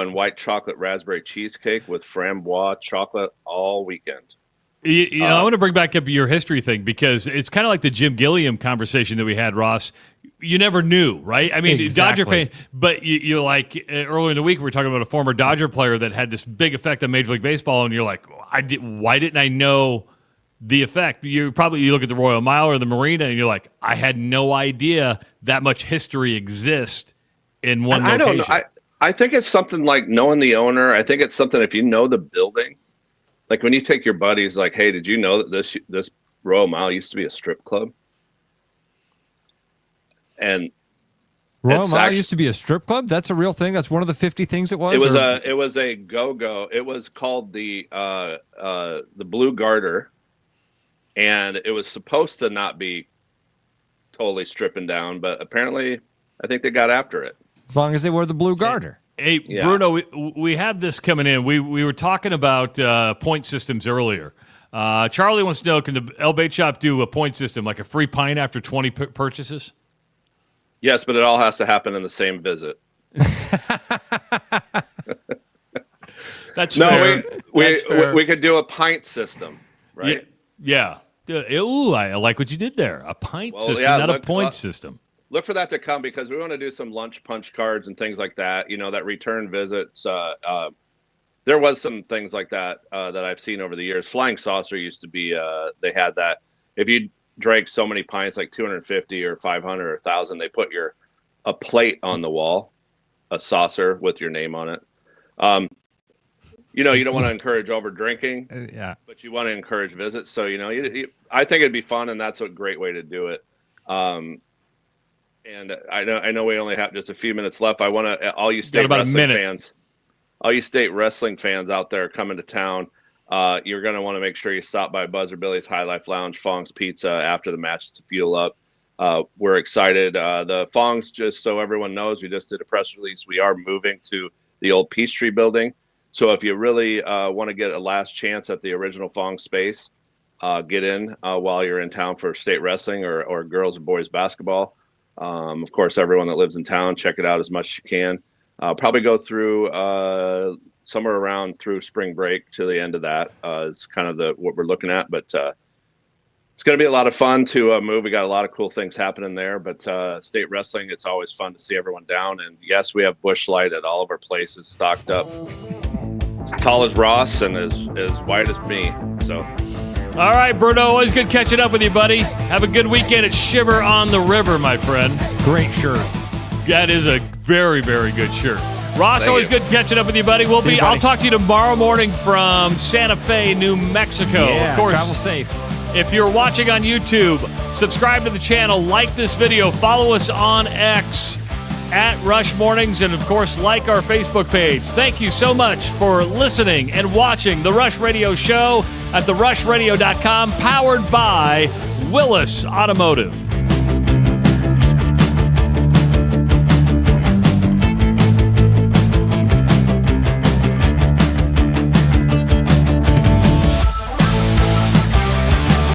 and white chocolate raspberry cheesecake with framboise chocolate all weekend. I want to bring back up your history thing because it's kind of like the Jim Gilliam conversation that we had, Ross. You never knew, right? I mean, Exactly. Dodger fan, but you're like earlier in the week we were talking about a former Dodger player that had this big effect on Major League Baseball, and you're like, why didn't I know the effect? You look at the Royal Mile or the Marina, and you're like, I had no idea that much history exists in one location. I don't know. I think it's something like knowing the owner. I think it's something if you know the building. Like when you take your buddies, like, hey, did you know that this Royal Mile used to be a strip club? And Royal Mile used to be a strip club? That's a real thing? That's one of the 50 things it was? It was a go-go. It was called the Blue Garter, and it was supposed to not be totally stripping down, but apparently I think they got after it. As long as they wore the Blue Garter. Hey, yeah. Bruno, we have this coming in. We were talking about point systems earlier. Charlie wants to know, can the El Bait Shop do a point system, like a free pint after 20 purchases? Yes, but it all has to happen in the same visit. That's fair. We could do a pint system, right? Yeah. Ooh, I like what you did there. A pint system, not a point system. Look for that to come because we want to do some lunch punch cards and things like that. That return visits. There was some things like that that I've seen over the years. Flying Saucer used to be. They had that. If you drank so many pints, like 250 or 500 or 1,000, they put a plate on the wall, a saucer with your name on it. You don't want to encourage over drinking. Yeah. But you want to encourage visits. So I think it'd be fun, and that's a great way to do it. And I know we only have just a few minutes left. I want to all you state wrestling fans out there coming to town. You're going to want to make sure you stop by Buzzer Billy's High Life Lounge, Fong's Pizza after the match to fuel up. We're excited. The Fong's, just so everyone knows, we just did a press release. We are moving to the old Peachtree building. So if you really want to get a last chance at the original Fong space, get in while you're in town for state wrestling or girls or boys basketball. Of course, everyone that lives in town, check it out as much as you can. Probably go through somewhere around through spring break to the end of that is kind of what we're looking at. But it's going to be a lot of fun to move. We got a lot of cool things happening there. But state wrestling, it's always fun to see everyone down. And yes, we have Busch Light at all of our places stocked up. as tall as Ross and as white as me. So. All right, Bruno, always good catching up with you, buddy. Have a good weekend at Shiver on the River, my friend. Great shirt. That is a very, very good shirt. Ross, Thank always you. good catching up with you, buddy. I'll talk to you tomorrow morning from Santa Fe, New Mexico. Yeah, of course, travel safe. If you're watching on YouTube, subscribe to the channel, like this video, follow us on X at Rush Mornings, and of course, like our Facebook page. Thank you so much for listening and watching the Rush Radio Show at therushradio.com, powered by Willis Automotive.